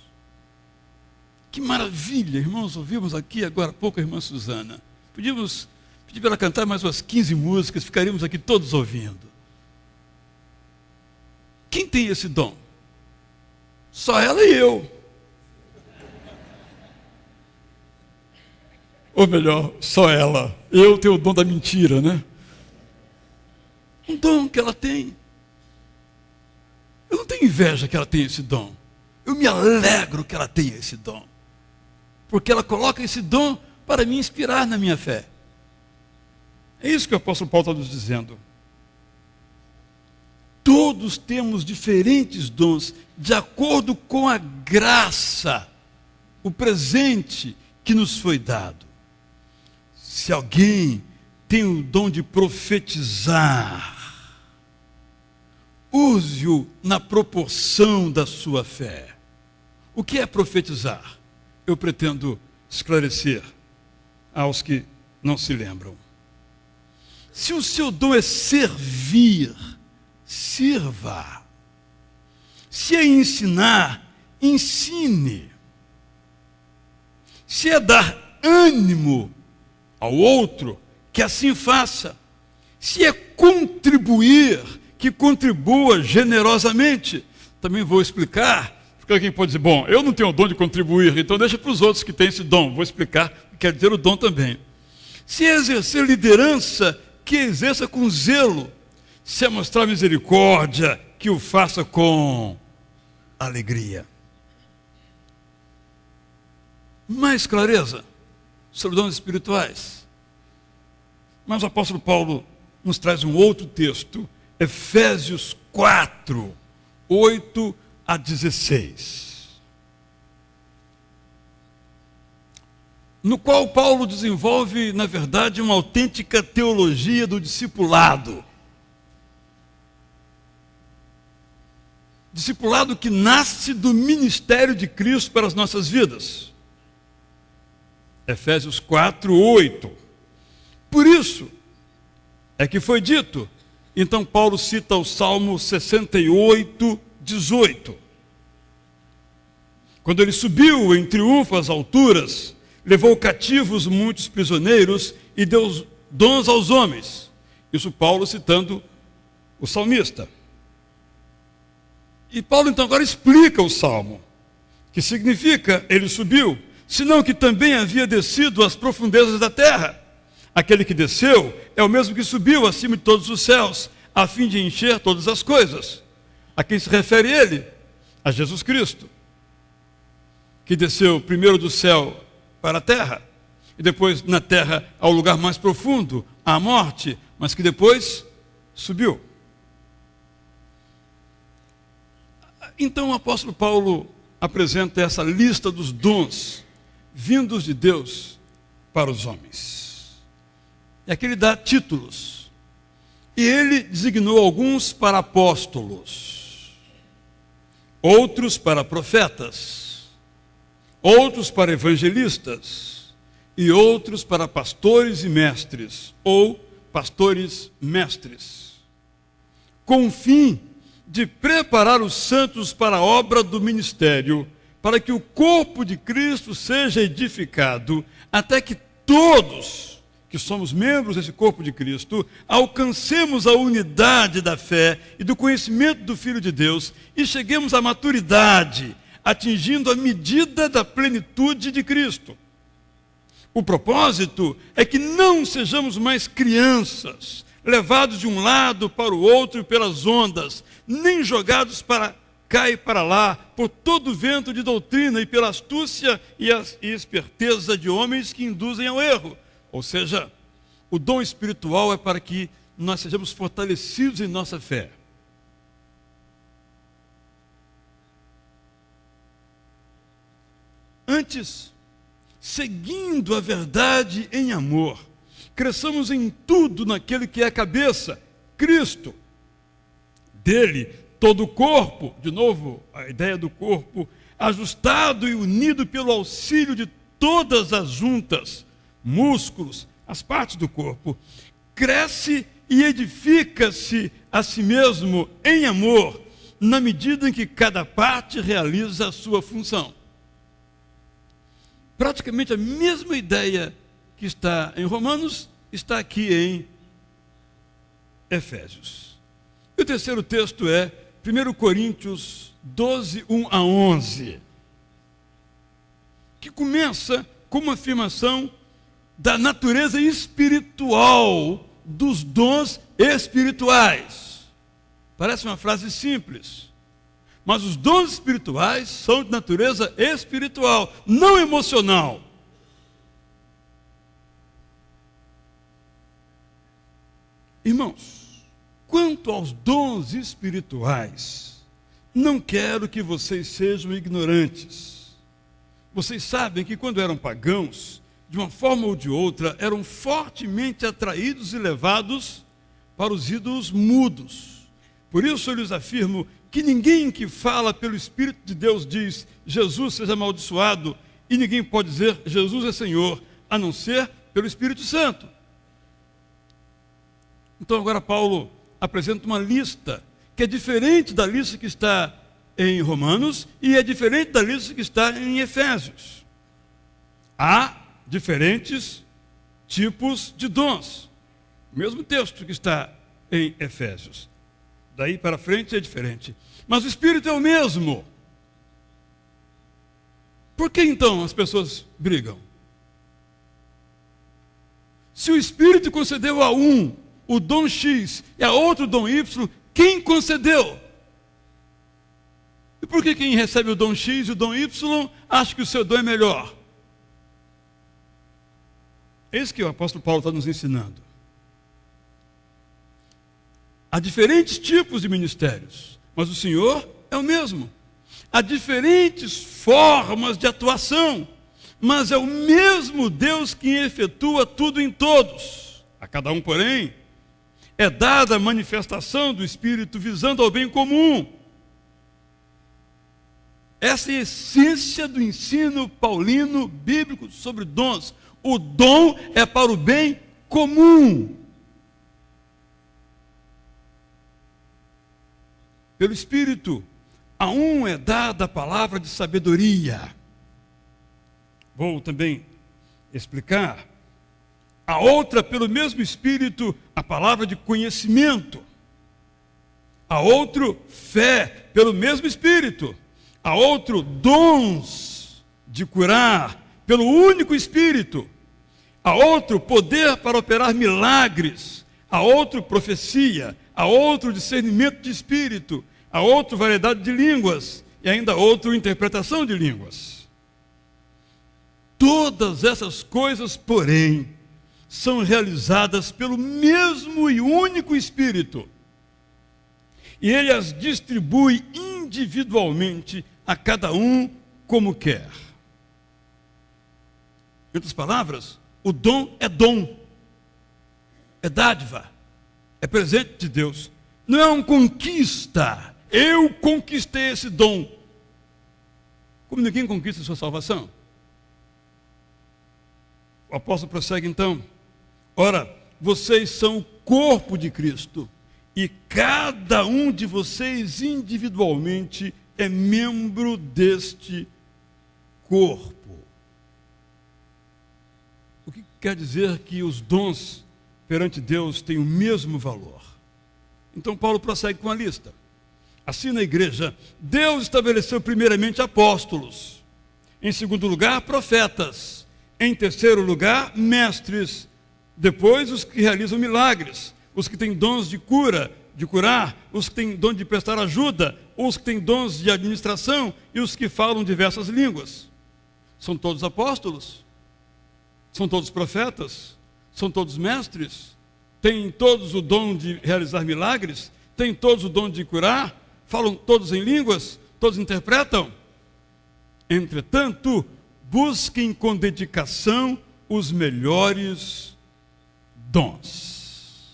Que maravilha, irmãos, ouvimos aqui agora há pouco a irmã Suzana. Podíamos pedir para ela cantar mais umas 15 músicas, ficaríamos aqui todos ouvindo. Quem tem esse dom? Só ela e eu. Ou melhor, só ela. Eu tenho o dom da mentira, né? Um dom que ela tem. Eu não tenho inveja que ela tenha esse dom. Eu me alegro que ela tenha esse dom. Porque ela coloca esse dom para me inspirar na minha fé. É isso que o apóstolo Paulo está nos dizendo. Todos temos diferentes dons, de acordo com a graça, o presente que nos foi dado. Se alguém tem o dom de profetizar, use-o na proporção da sua fé. O que é profetizar? Eu pretendo esclarecer aos que não se lembram. Se o seu dom é servir, sirva. Se é ensinar, ensine. Se é dar ânimo ao outro, que assim faça. Se é contribuir, que contribua generosamente. Também vou explicar, porque alguém pode dizer, bom, eu não tenho o dom de contribuir, então deixa para os outros que têm esse dom. Vou explicar o que quer dizer o dom também. Se é exercer liderança, que exerça com zelo. Se é mostrar misericórdia, que o faça com alegria. Mais clareza sobre dons espirituais. Mas o apóstolo Paulo nos traz um outro texto, Efésios 4, 8 a 16. No qual Paulo desenvolve, na verdade, uma autêntica teologia do discipulado. Discipulado que nasce do ministério de Cristo para as nossas vidas. Efésios 4, 8. Por isso é que foi dito, então Paulo cita o Salmo 68, 18. Quando ele subiu em triunfo às alturas, levou cativos muitos prisioneiros e deu dons aos homens. Isso Paulo citando o salmista. E Paulo então agora explica o Salmo, que significa, ele subiu, senão que também havia descido às profundezas da terra. Aquele que desceu é o mesmo que subiu acima de todos os céus, a fim de encher todas as coisas. A quem se refere ele? A Jesus Cristo, que desceu primeiro do céu para a terra, e depois na terra ao lugar mais profundo, à morte, mas que depois subiu. Então o apóstolo Paulo apresenta essa lista dos dons vindos de Deus para os homens. E aqui ele dá títulos. E ele designou alguns para apóstolos, outros para profetas, outros para evangelistas e outros para pastores e mestres, ou pastores mestres, com o fim de preparar os santos para a obra do ministério, para que o corpo de Cristo seja edificado, até que todos, que somos membros desse corpo de Cristo, alcancemos a unidade da fé e do conhecimento do Filho de Deus e cheguemos à maturidade, atingindo a medida da plenitude de Cristo. O propósito é que não sejamos mais crianças, levados de um lado para o outro pelas ondas, nem jogados para cá e para lá, por todo o vento de doutrina e pela astúcia e esperteza de homens que induzem ao erro. Ou seja, o dom espiritual é para que nós sejamos fortalecidos em nossa fé. Antes, seguindo a verdade em amor, cresçamos em tudo naquele que é a cabeça, Cristo. Dele, todo o corpo, de novo a ideia do corpo, ajustado e unido pelo auxílio de todas as juntas, músculos, as partes do corpo, cresce e edifica-se a si mesmo em amor, na medida em que cada parte realiza a sua função. Praticamente a mesma ideia que está em Romanos está aqui em Efésios. E o terceiro texto é 1 Coríntios 12, 1 a 11, que começa com uma afirmação da natureza espiritual dos dons espirituais. Parece uma frase simples, mas os dons espirituais são de natureza espiritual, não emocional. Irmãos, quanto aos dons espirituais, não quero que vocês sejam ignorantes. Vocês sabem que quando eram pagãos, de uma forma ou de outra, eram fortemente atraídos e levados para os ídolos mudos. Por isso eu lhes afirmo que ninguém que fala pelo Espírito de Deus diz, Jesus seja amaldiçoado, e ninguém pode dizer, Jesus é Senhor, a não ser pelo Espírito Santo. Então agora Paulo apresenta uma lista que é diferente da lista que está em Romanos e é diferente da lista que está em Efésios. Há diferentes tipos de dons. O mesmo texto que está em Efésios. Daí para frente é diferente. Mas o Espírito é o mesmo. Por que então as pessoas brigam? Se o Espírito concedeu a um o dom X e a outro dom Y, quem concedeu? E por que quem recebe o dom X e o dom Y acha que o seu dom é melhor? É isso que o apóstolo Paulo está nos ensinando. Há diferentes tipos de ministérios, mas o Senhor é o mesmo. Há diferentes formas de atuação, mas é o mesmo Deus que efetua tudo em todos. A cada um, porém, é dada a manifestação do Espírito visando ao bem comum. Essa é a essência do ensino paulino bíblico sobre dons. O dom é para o bem comum. Pelo Espírito, a um é dada a palavra de sabedoria. Vou também explicar. A outra, pelo mesmo Espírito, a palavra de conhecimento. A outro, fé, pelo mesmo Espírito. A outro, dons de curar, pelo único Espírito. A outro, poder para operar milagres. A outro, profecia. A outro, discernimento de espírito. A outro, variedade de línguas. E ainda a outro, interpretação de línguas. Todas essas coisas, porém, são realizadas pelo mesmo e único Espírito. E Ele as distribui individualmente a cada um como quer. Em outras palavras, O dom, é dádiva, é presente de Deus. Não é uma conquista. Eu conquistei esse dom. Como ninguém conquista a sua salvação. O apóstolo prossegue então. Ora, vocês são o corpo de Cristo, e cada um de vocês individualmente é membro deste corpo. O que quer dizer que os dons perante Deus têm o mesmo valor. Então Paulo prossegue com a lista. Assim na igreja, Deus estabeleceu primeiramente apóstolos, em segundo lugar profetas, em terceiro lugar mestres, depois os que realizam milagres, os que têm dons de cura, de curar, os que têm dom de prestar ajuda, os que têm dons de administração e os que falam diversas línguas. São todos apóstolos? São todos profetas? São todos mestres? Têm todos o dom de realizar milagres? Têm todos o dom de curar? Falam todos em línguas? Todos interpretam? Entretanto, busquem com dedicação os melhores dons.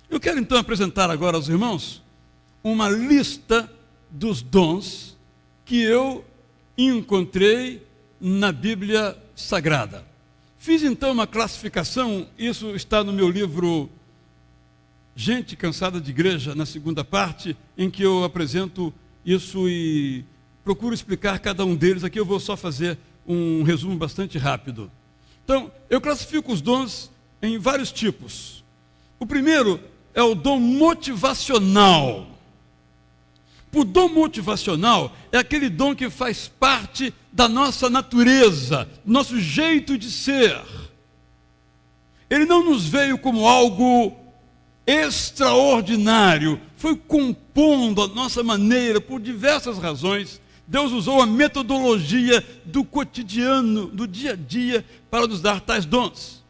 Eu quero então apresentar agora aos irmãos uma lista dos dons que eu encontrei na Bíblia Sagrada. Fiz então uma classificação, isso está no meu livro Gente Cansada de Igreja, na segunda parte, em que eu apresento isso e procuro explicar cada um deles. Aqui eu vou só fazer um resumo bastante rápido. Então, eu classifico os dons em vários tipos. O primeiro é o dom motivacional. O dom motivacional é aquele dom que faz parte da nossa natureza, do nosso jeito de ser. Ele não nos veio como algo extraordinário, foi compondo a nossa maneira por diversas razões. Deus usou a metodologia do cotidiano, do dia a dia, para nos dar tais dons.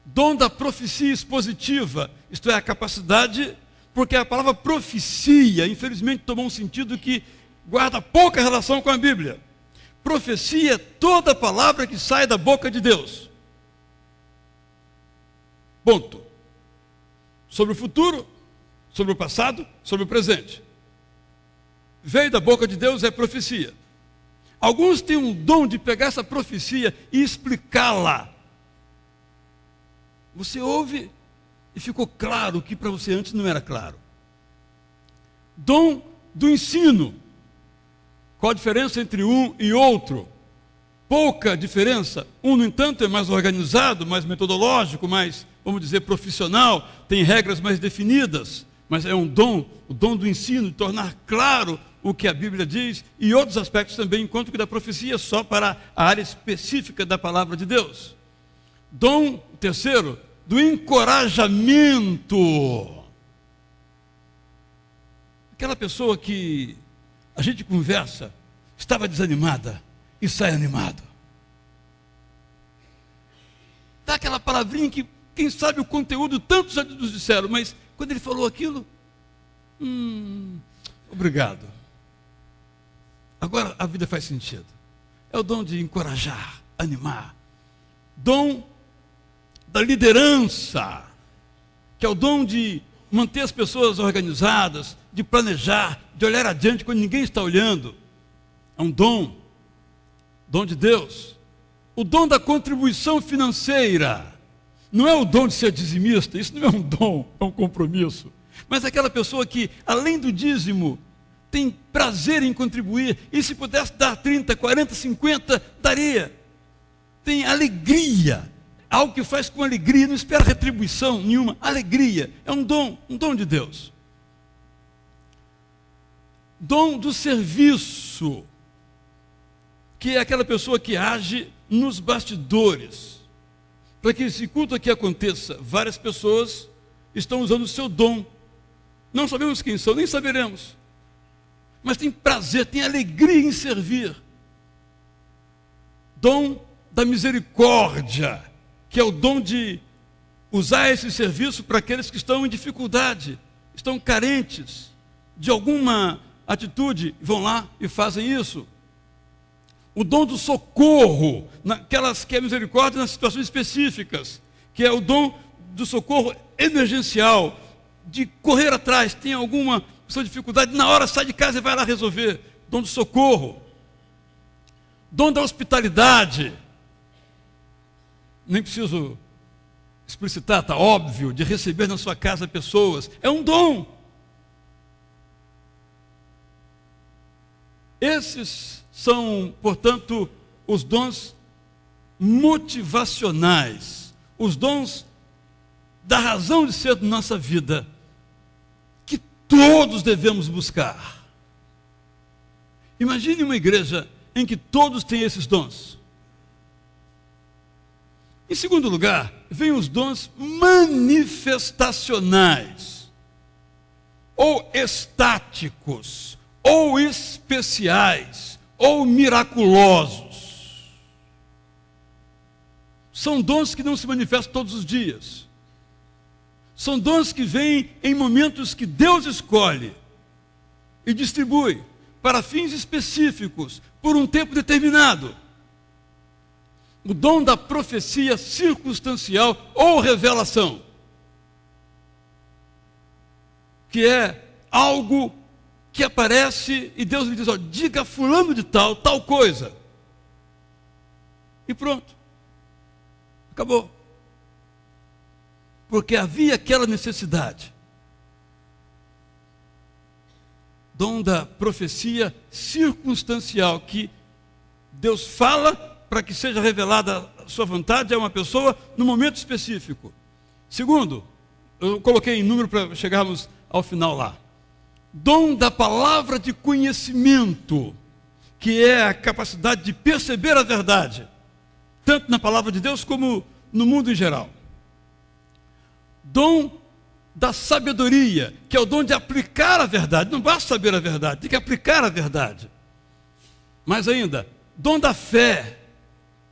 Dom da profecia expositiva, isto é, a capacidade, porque a palavra profecia, infelizmente, tomou um sentido que guarda pouca relação com a Bíblia. Profecia é toda palavra que sai da boca de Deus. Ponto. Sobre o futuro, sobre o passado, sobre o presente. Veio da boca de Deus é profecia. Alguns têm um dom de pegar essa profecia e explicá-la. Você ouve e ficou claro o que para você antes não era claro. Dom do ensino. Qual a diferença entre um e outro? Pouca diferença. Um, no entanto, é mais organizado, mais metodológico, mais, vamos dizer, profissional, tem regras mais definidas, mas é um dom, o dom do ensino, de tornar claro o que a Bíblia diz, e outros aspectos também, enquanto que da profecia só para a área específica da palavra de Deus. Dom, terceiro, do encorajamento. Aquela pessoa que a gente conversa, estava desanimada e sai animado. Dá aquela palavrinha que, quem sabe o conteúdo, tantos já nos disseram, mas quando ele falou aquilo, obrigado. Agora a vida faz sentido. É o dom de encorajar, animar. Dom da liderança, que é o dom de manter as pessoas organizadas, de planejar, de olhar adiante quando ninguém está olhando. É um dom de Deus. O dom da contribuição financeira. Não é o dom de ser dizimista, isso não é um dom, é um compromisso. Mas aquela pessoa que, além do dízimo, tem prazer em contribuir, e se pudesse dar 30, 40, 50, daria. Tem alegria, algo que faz com alegria, não espera retribuição nenhuma, alegria, é um dom de Deus. Dom do serviço, que é aquela pessoa que age nos bastidores. Para que esse culto aqui aconteça, várias pessoas estão usando o seu dom. Não sabemos quem são, nem saberemos. Mas tem prazer, tem alegria em servir. Dom da misericórdia, que é o dom de usar esse serviço para aqueles que estão em dificuldade, estão carentes de alguma atitude, vão lá e fazem isso. o dom do socorro, naquelas que é misericórdia nas situações específicas, que é o dom do socorro emergencial, de correr atrás, tem alguma pessoa de dificuldade, na hora sai de casa e vai lá resolver. Dom do socorro. Dom da hospitalidade. Nem preciso explicitar, está óbvio, de receber na sua casa pessoas. É um dom. Esses são, portanto, os dons motivacionais, os dons da razão de ser da nossa vida, que todos devemos buscar. Imagine uma igreja em que todos têm esses dons. Em segundo lugar, vem os dons manifestacionais, ou estáticos, ou especiais, ou miraculosos. São dons que não se manifestam todos os dias. São dons que vêm em momentos que Deus escolhe e distribui para fins específicos, por um tempo determinado. O dom da profecia circunstancial ou revelação, que é algo que aparece e Deus lhe diz, diga a fulano de tal coisa. E pronto. Acabou. Porque havia aquela necessidade. Dom da profecia circunstancial, que Deus fala para que seja revelada a sua vontade a uma pessoa no momento específico. Segundo, eu coloquei em número para chegarmos ao final lá. Dom da palavra de conhecimento, que é a capacidade de perceber a verdade, tanto na palavra de Deus como no mundo em geral. Dom da sabedoria, que é o dom de aplicar a verdade. Não basta saber a verdade, tem que aplicar a verdade. Mais ainda, dom da fé.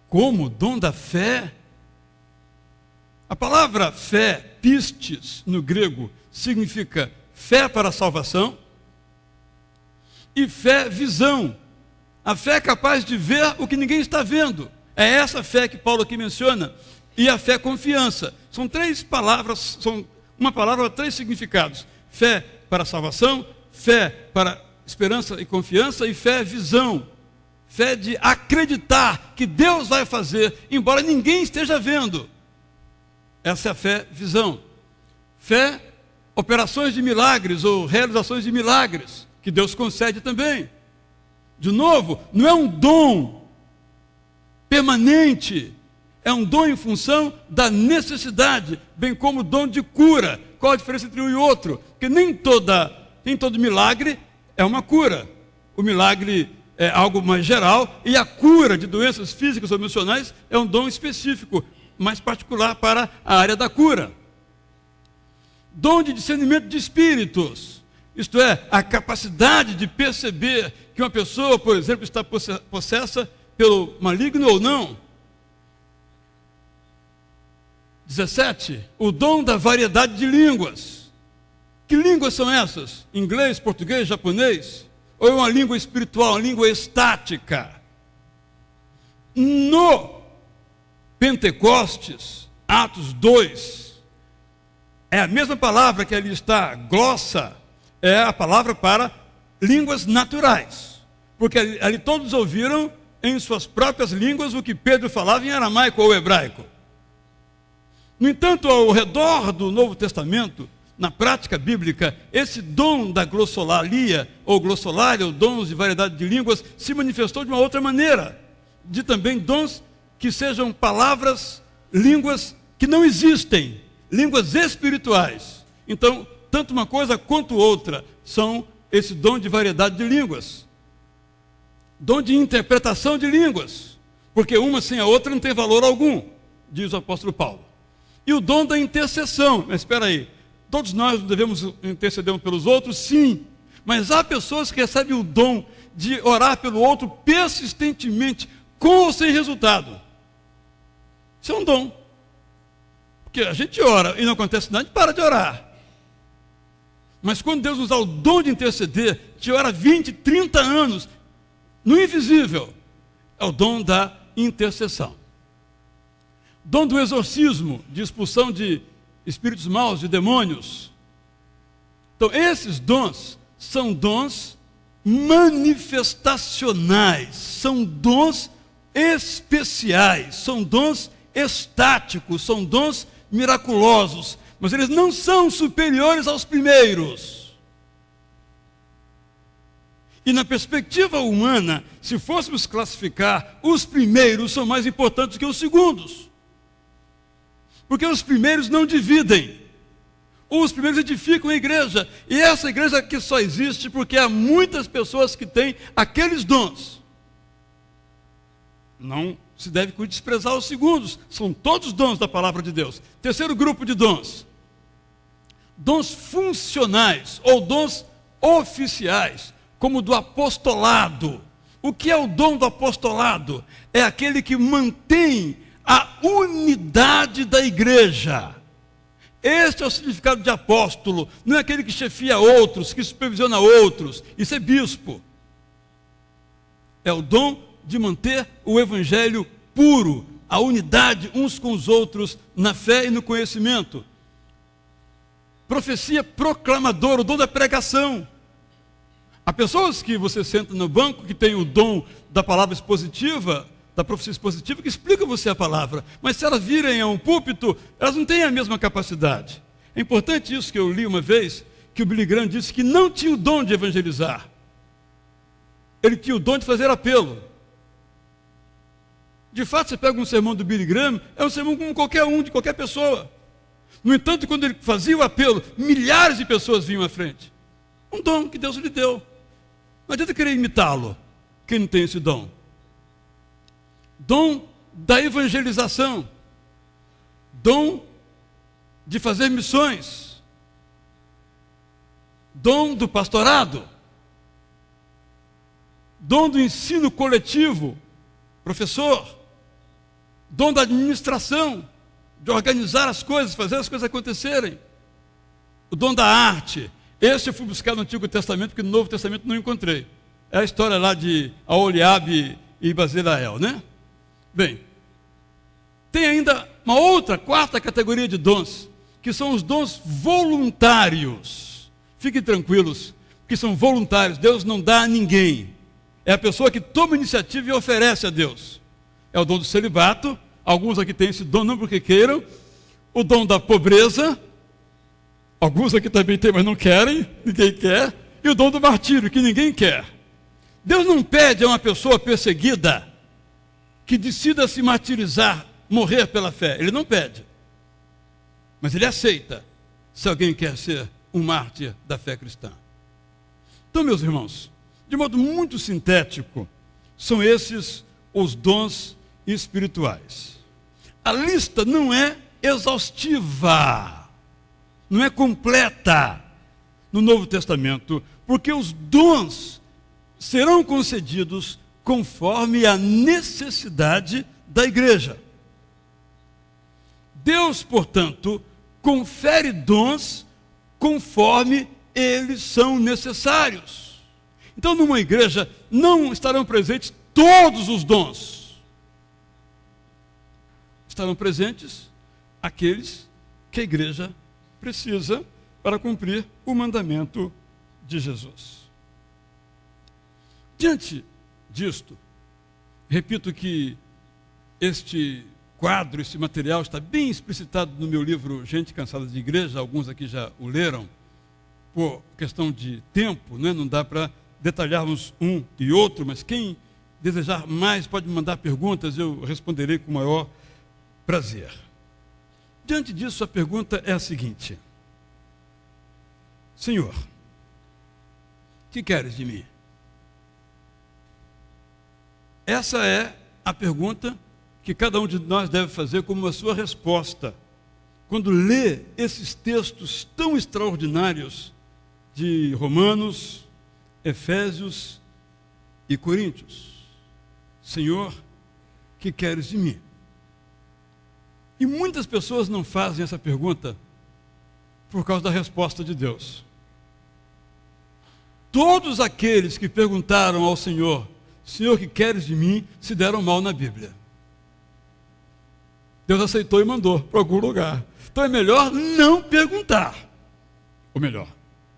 Como dom da fé? A palavra fé, pistes, no grego, significa fé para a salvação e fé, visão. A fé é capaz de ver o que ninguém está vendo. É essa fé que Paulo aqui menciona. E a fé, confiança. São três palavras, são uma palavra, três significados. Fé para a salvação, fé para esperança e confiança, e fé, visão. Fé de acreditar que Deus vai fazer, embora ninguém esteja vendo. Essa é a fé, visão. Fé, operações de milagres ou realizações de milagres, que Deus concede também. De novo, não é um dom permanente, é um dom em função da necessidade, bem como o dom de cura. Qual a diferença entre um e outro? Porque nem todo milagre é uma cura. O milagre é algo mais geral, e a cura de doenças físicas ou emocionais é um dom específico, mais particular para a área da cura. Dom de discernimento de espíritos, isto é, a capacidade de perceber que uma pessoa, por exemplo, está possessa pelo maligno ou não. 17. O dom da variedade de línguas. Que línguas são essas? Inglês, português, japonês? Ou é uma língua espiritual, uma língua estática? No Pentecostes, Atos 2, é a mesma palavra que ali está, glossa, é a palavra para línguas naturais. Porque ali todos ouviram em suas próprias línguas o que Pedro falava em aramaico ou hebraico. No entanto, ao redor do Novo Testamento, na prática bíblica, esse dom da glossolalia, ou glossolalia, ou dons de variedade de línguas, se manifestou de uma outra maneira, de também dons que sejam palavras, línguas que não existem, línguas espirituais. Então, tanto uma coisa quanto outra são esse dom de variedade de línguas. Dom de interpretação de línguas, porque uma sem a outra não tem valor algum, diz o apóstolo Paulo. E o dom da intercessão. Mas espera aí, todos nós devemos interceder uns pelos outros? Sim. Mas há pessoas que recebem o dom de orar pelo outro persistentemente, com ou sem resultado. Isso é um dom. Porque a gente ora e não acontece nada, a gente para de orar. Mas quando Deus nos dá o dom de interceder, que ora 20, 30 anos, no invisível, é o dom da intercessão. Dom do exorcismo, de expulsão de espíritos maus, de demônios. Então, esses dons são dons manifestacionais, são dons especiais, são dons estáticos, são dons miraculosos, mas eles não são superiores aos primeiros. E na perspectiva humana, se fôssemos classificar, os primeiros são mais importantes que os segundos. Porque os primeiros não dividem. Os primeiros edificam a igreja. E essa igreja aqui só existe porque há muitas pessoas que têm aqueles dons. Não se deve desprezar os segundos. São todos dons da palavra de Deus. Terceiro grupo de dons. Dons funcionais ou dons oficiais, como o do apostolado. O que é o dom do apostolado? É aquele que mantém a unidade da igreja. Este é o significado de apóstolo. Não é aquele que chefia outros, que supervisiona outros. Isso é bispo. É o dom de manter o evangelho puro, a unidade uns com os outros na fé e no conhecimento. Profecia proclamadora, o dom da pregação. Há pessoas que você senta no banco que tem o dom da palavra expositiva, da profecia expositiva, que explica você a palavra, mas se elas virem a um púlpito, elas não têm a mesma capacidade. É importante isso que eu li uma vez, que o Billy Graham disse que não tinha o dom de evangelizar. Ele tinha o dom de fazer apelo. De fato, você pega um sermão do Billy Graham, é um sermão como qualquer um, de qualquer pessoa. No entanto, quando ele fazia o apelo, milhares de pessoas vinham à frente. Um dom que Deus lhe deu. Não adianta querer imitá-lo, quem não tem esse dom. Dom da evangelização, dom de fazer missões, dom do pastorado, dom do ensino coletivo, professor, dom da administração, de organizar as coisas, fazer as coisas acontecerem, o dom da arte. Esse eu fui buscar no Antigo Testamento, porque no Novo Testamento não encontrei. É a história lá de Aholiabe e Bazelael, né? Bem, tem ainda uma outra, quarta categoria de dons, que são os dons voluntários. Fiquem tranquilos, que são voluntários. Deus não dá a ninguém. É a pessoa que toma iniciativa e oferece a Deus. É o dom do celibato. Alguns aqui têm esse dom, não porque queiram. O dom da pobreza. Alguns aqui também têm, mas não querem. Ninguém quer. E o dom do martírio, que ninguém quer. Deus não pede a uma pessoa perseguida que decida se martirizar, morrer pela fé. Ele não pede. Mas ele aceita se alguém quer ser um mártir da fé cristã. Então, meus irmãos, de modo muito sintético, são esses os dons espirituais. A lista não é exaustiva, não é completa no Novo Testamento, porque os dons serão concedidos conforme a necessidade da igreja. Deus, portanto, confere dons conforme eles são necessários. Então, numa igreja, não estarão presentes todos os dons. Estarão presentes aqueles que a igreja precisa para cumprir o mandamento de Jesus. Diante disto, repito que este quadro, esse material está bem explicitado no meu livro Gente Cansada de Igreja. Alguns aqui já o leram. Por questão de tempo, né? Não dá para detalharmos um e outro, mas quem desejar mais pode me mandar perguntas, eu responderei com o maior prazer. Diante disso, a pergunta é a seguinte: Senhor, que queres de mim? Essa é a pergunta que cada um de nós deve fazer como a sua resposta quando lê esses textos tão extraordinários de Romanos, Efésios e Coríntios. Senhor, que queres de mim? E muitas pessoas não fazem essa pergunta por causa da resposta de Deus. Todos aqueles que perguntaram ao Senhor Senhor, que queres de mim? Se deram mal na Bíblia. Deus aceitou e mandou para algum lugar. Então é melhor não perguntar. Ou melhor,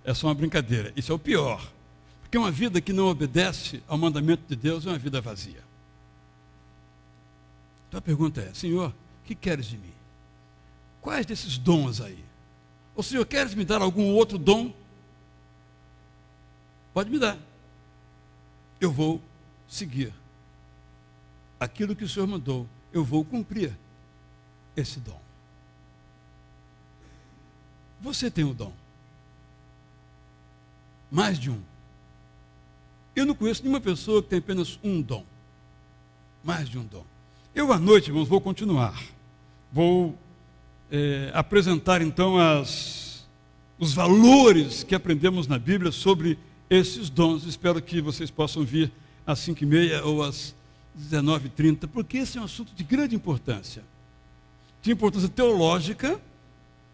é só uma brincadeira. Isso é o pior. Porque uma vida que não obedece ao mandamento de Deus é uma vida vazia. Então a pergunta é, Senhor, o que queres de mim? Quais desses dons aí? Ou Senhor, queres me dar algum outro dom? Pode me dar. Eu vou seguir aquilo que o Senhor mandou. Eu vou cumprir esse dom. Você tem um dom. Mais de um. Eu não conheço nenhuma pessoa que tem apenas um dom. Mais de um dom. Eu, à noite, irmãos, vou continuar. Vou apresentar, então, os valores que aprendemos na Bíblia sobre esses dons. Espero que vocês possam vir às 5h30 ou às 19h30, porque esse é um assunto de grande importância. De importância teológica,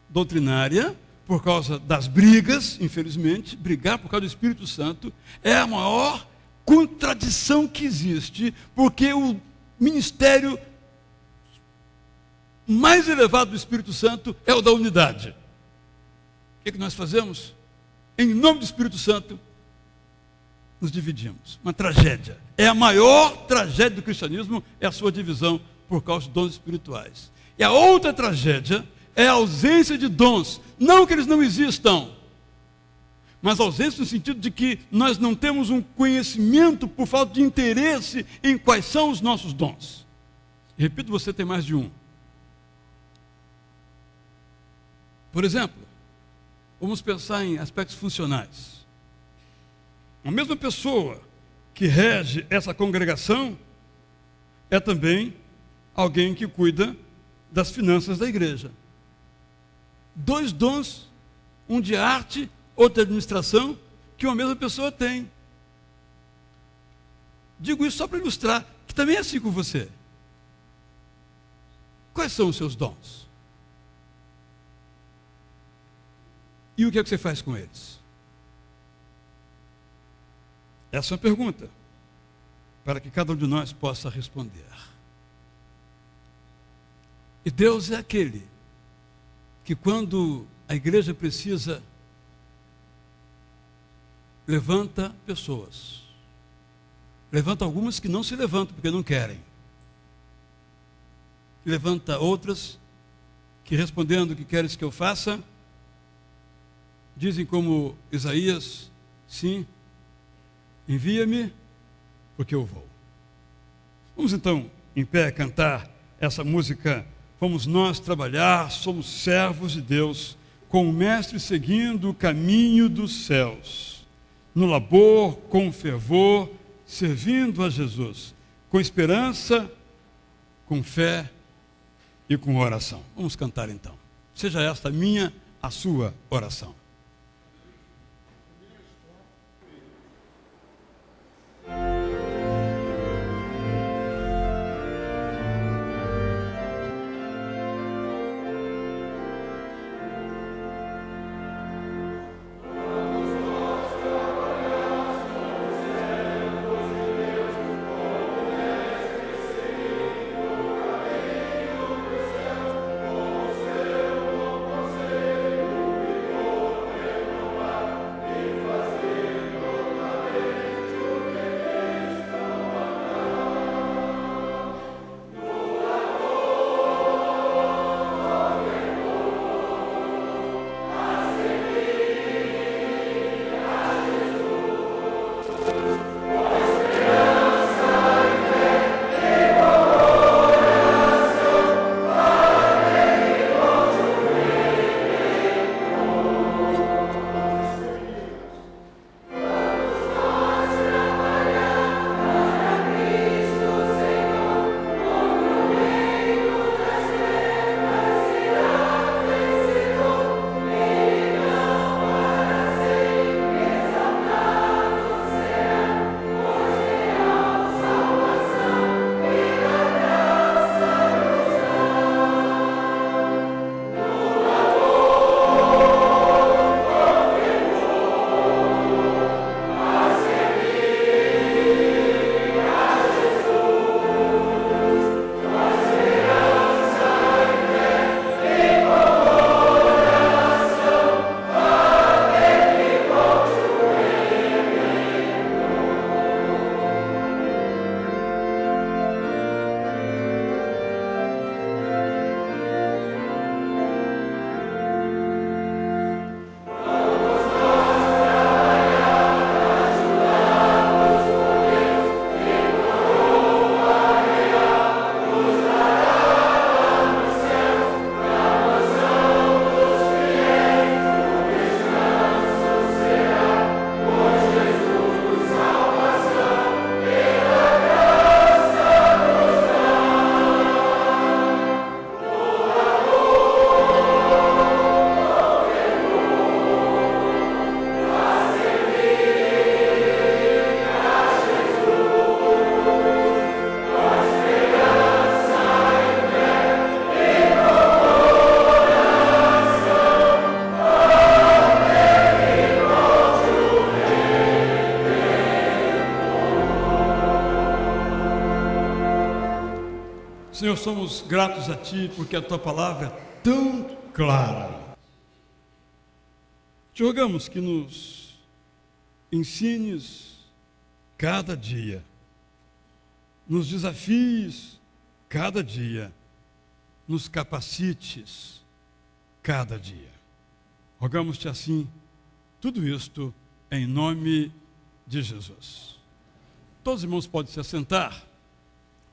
doutrinária, por causa das brigas, infelizmente. Brigar por causa do Espírito Santo é a maior contradição que existe, porque o ministério mais elevado do Espírito Santo é o da unidade. O que nós fazemos? Em nome do Espírito Santo, nos dividimos. Uma tragédia. É a maior tragédia do cristianismo, é a sua divisão por causa de dons espirituais. E a outra tragédia é a ausência de dons. Não que eles não existam, mas ausência no sentido de que nós não temos um conhecimento por falta de interesse em quais são os nossos dons. Repito, você tem mais de um. Por exemplo, vamos pensar em aspectos funcionais. A mesma pessoa que rege essa congregação é também alguém que cuida das finanças da igreja. 2 dons, um de arte, outro de administração, que uma mesma pessoa tem. Digo isso só para ilustrar, que também é assim com você. Quais são os seus dons? E o que é que você faz com eles? Essa é uma pergunta, para que cada um de nós possa responder. E Deus é aquele que, quando a igreja precisa, levanta pessoas. Levanta algumas que não se levantam porque não querem. Levanta outras que, respondendo o que queres que eu faça, dizem como Isaías, sim, envia-me, porque eu vou. Vamos então, em pé, cantar essa música. Vamos nós trabalhar, somos servos de Deus, com o Mestre seguindo o caminho dos céus, no labor, com fervor, servindo a Jesus, com esperança, com fé e com oração. Vamos cantar então. Seja esta a sua oração. Senhor, somos gratos a Ti porque a Tua palavra é tão clara. Te rogamos que nos ensines cada dia, nos desafies cada dia, nos capacites cada dia. Rogamos-te assim, tudo isto em nome de Jesus. Todos os irmãos podem se assentar.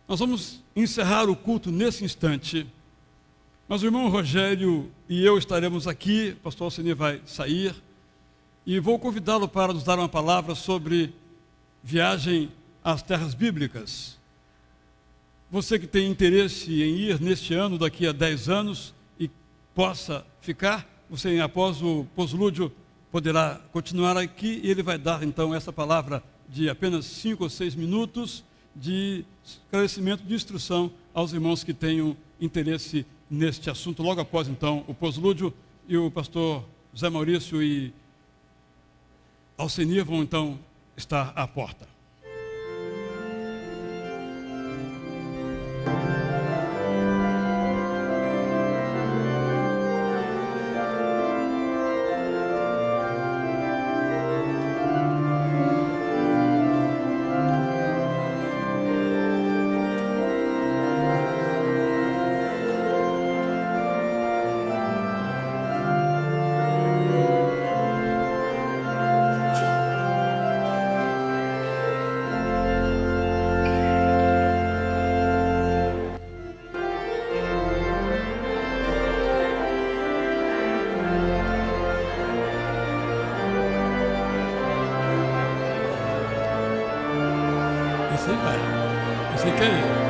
Nós vamos encerrar o culto nesse instante, mas o irmão Rogério e eu estaremos aqui, o pastor Alcini vai sair, e vou convidá-lo para nos dar uma palavra sobre viagem às terras bíblicas. Você que tem interesse em ir neste ano, daqui a 10 anos, e possa ficar, você após o poslúdio poderá continuar aqui, e ele vai dar então essa palavra de apenas 5 ou 6 minutos, de esclarecimento, de instrução aos irmãos que tenham interesse neste assunto, logo após então o poslúdio, e o pastor Zé Maurício e Alcenir vão então estar à porta. Você quer ir?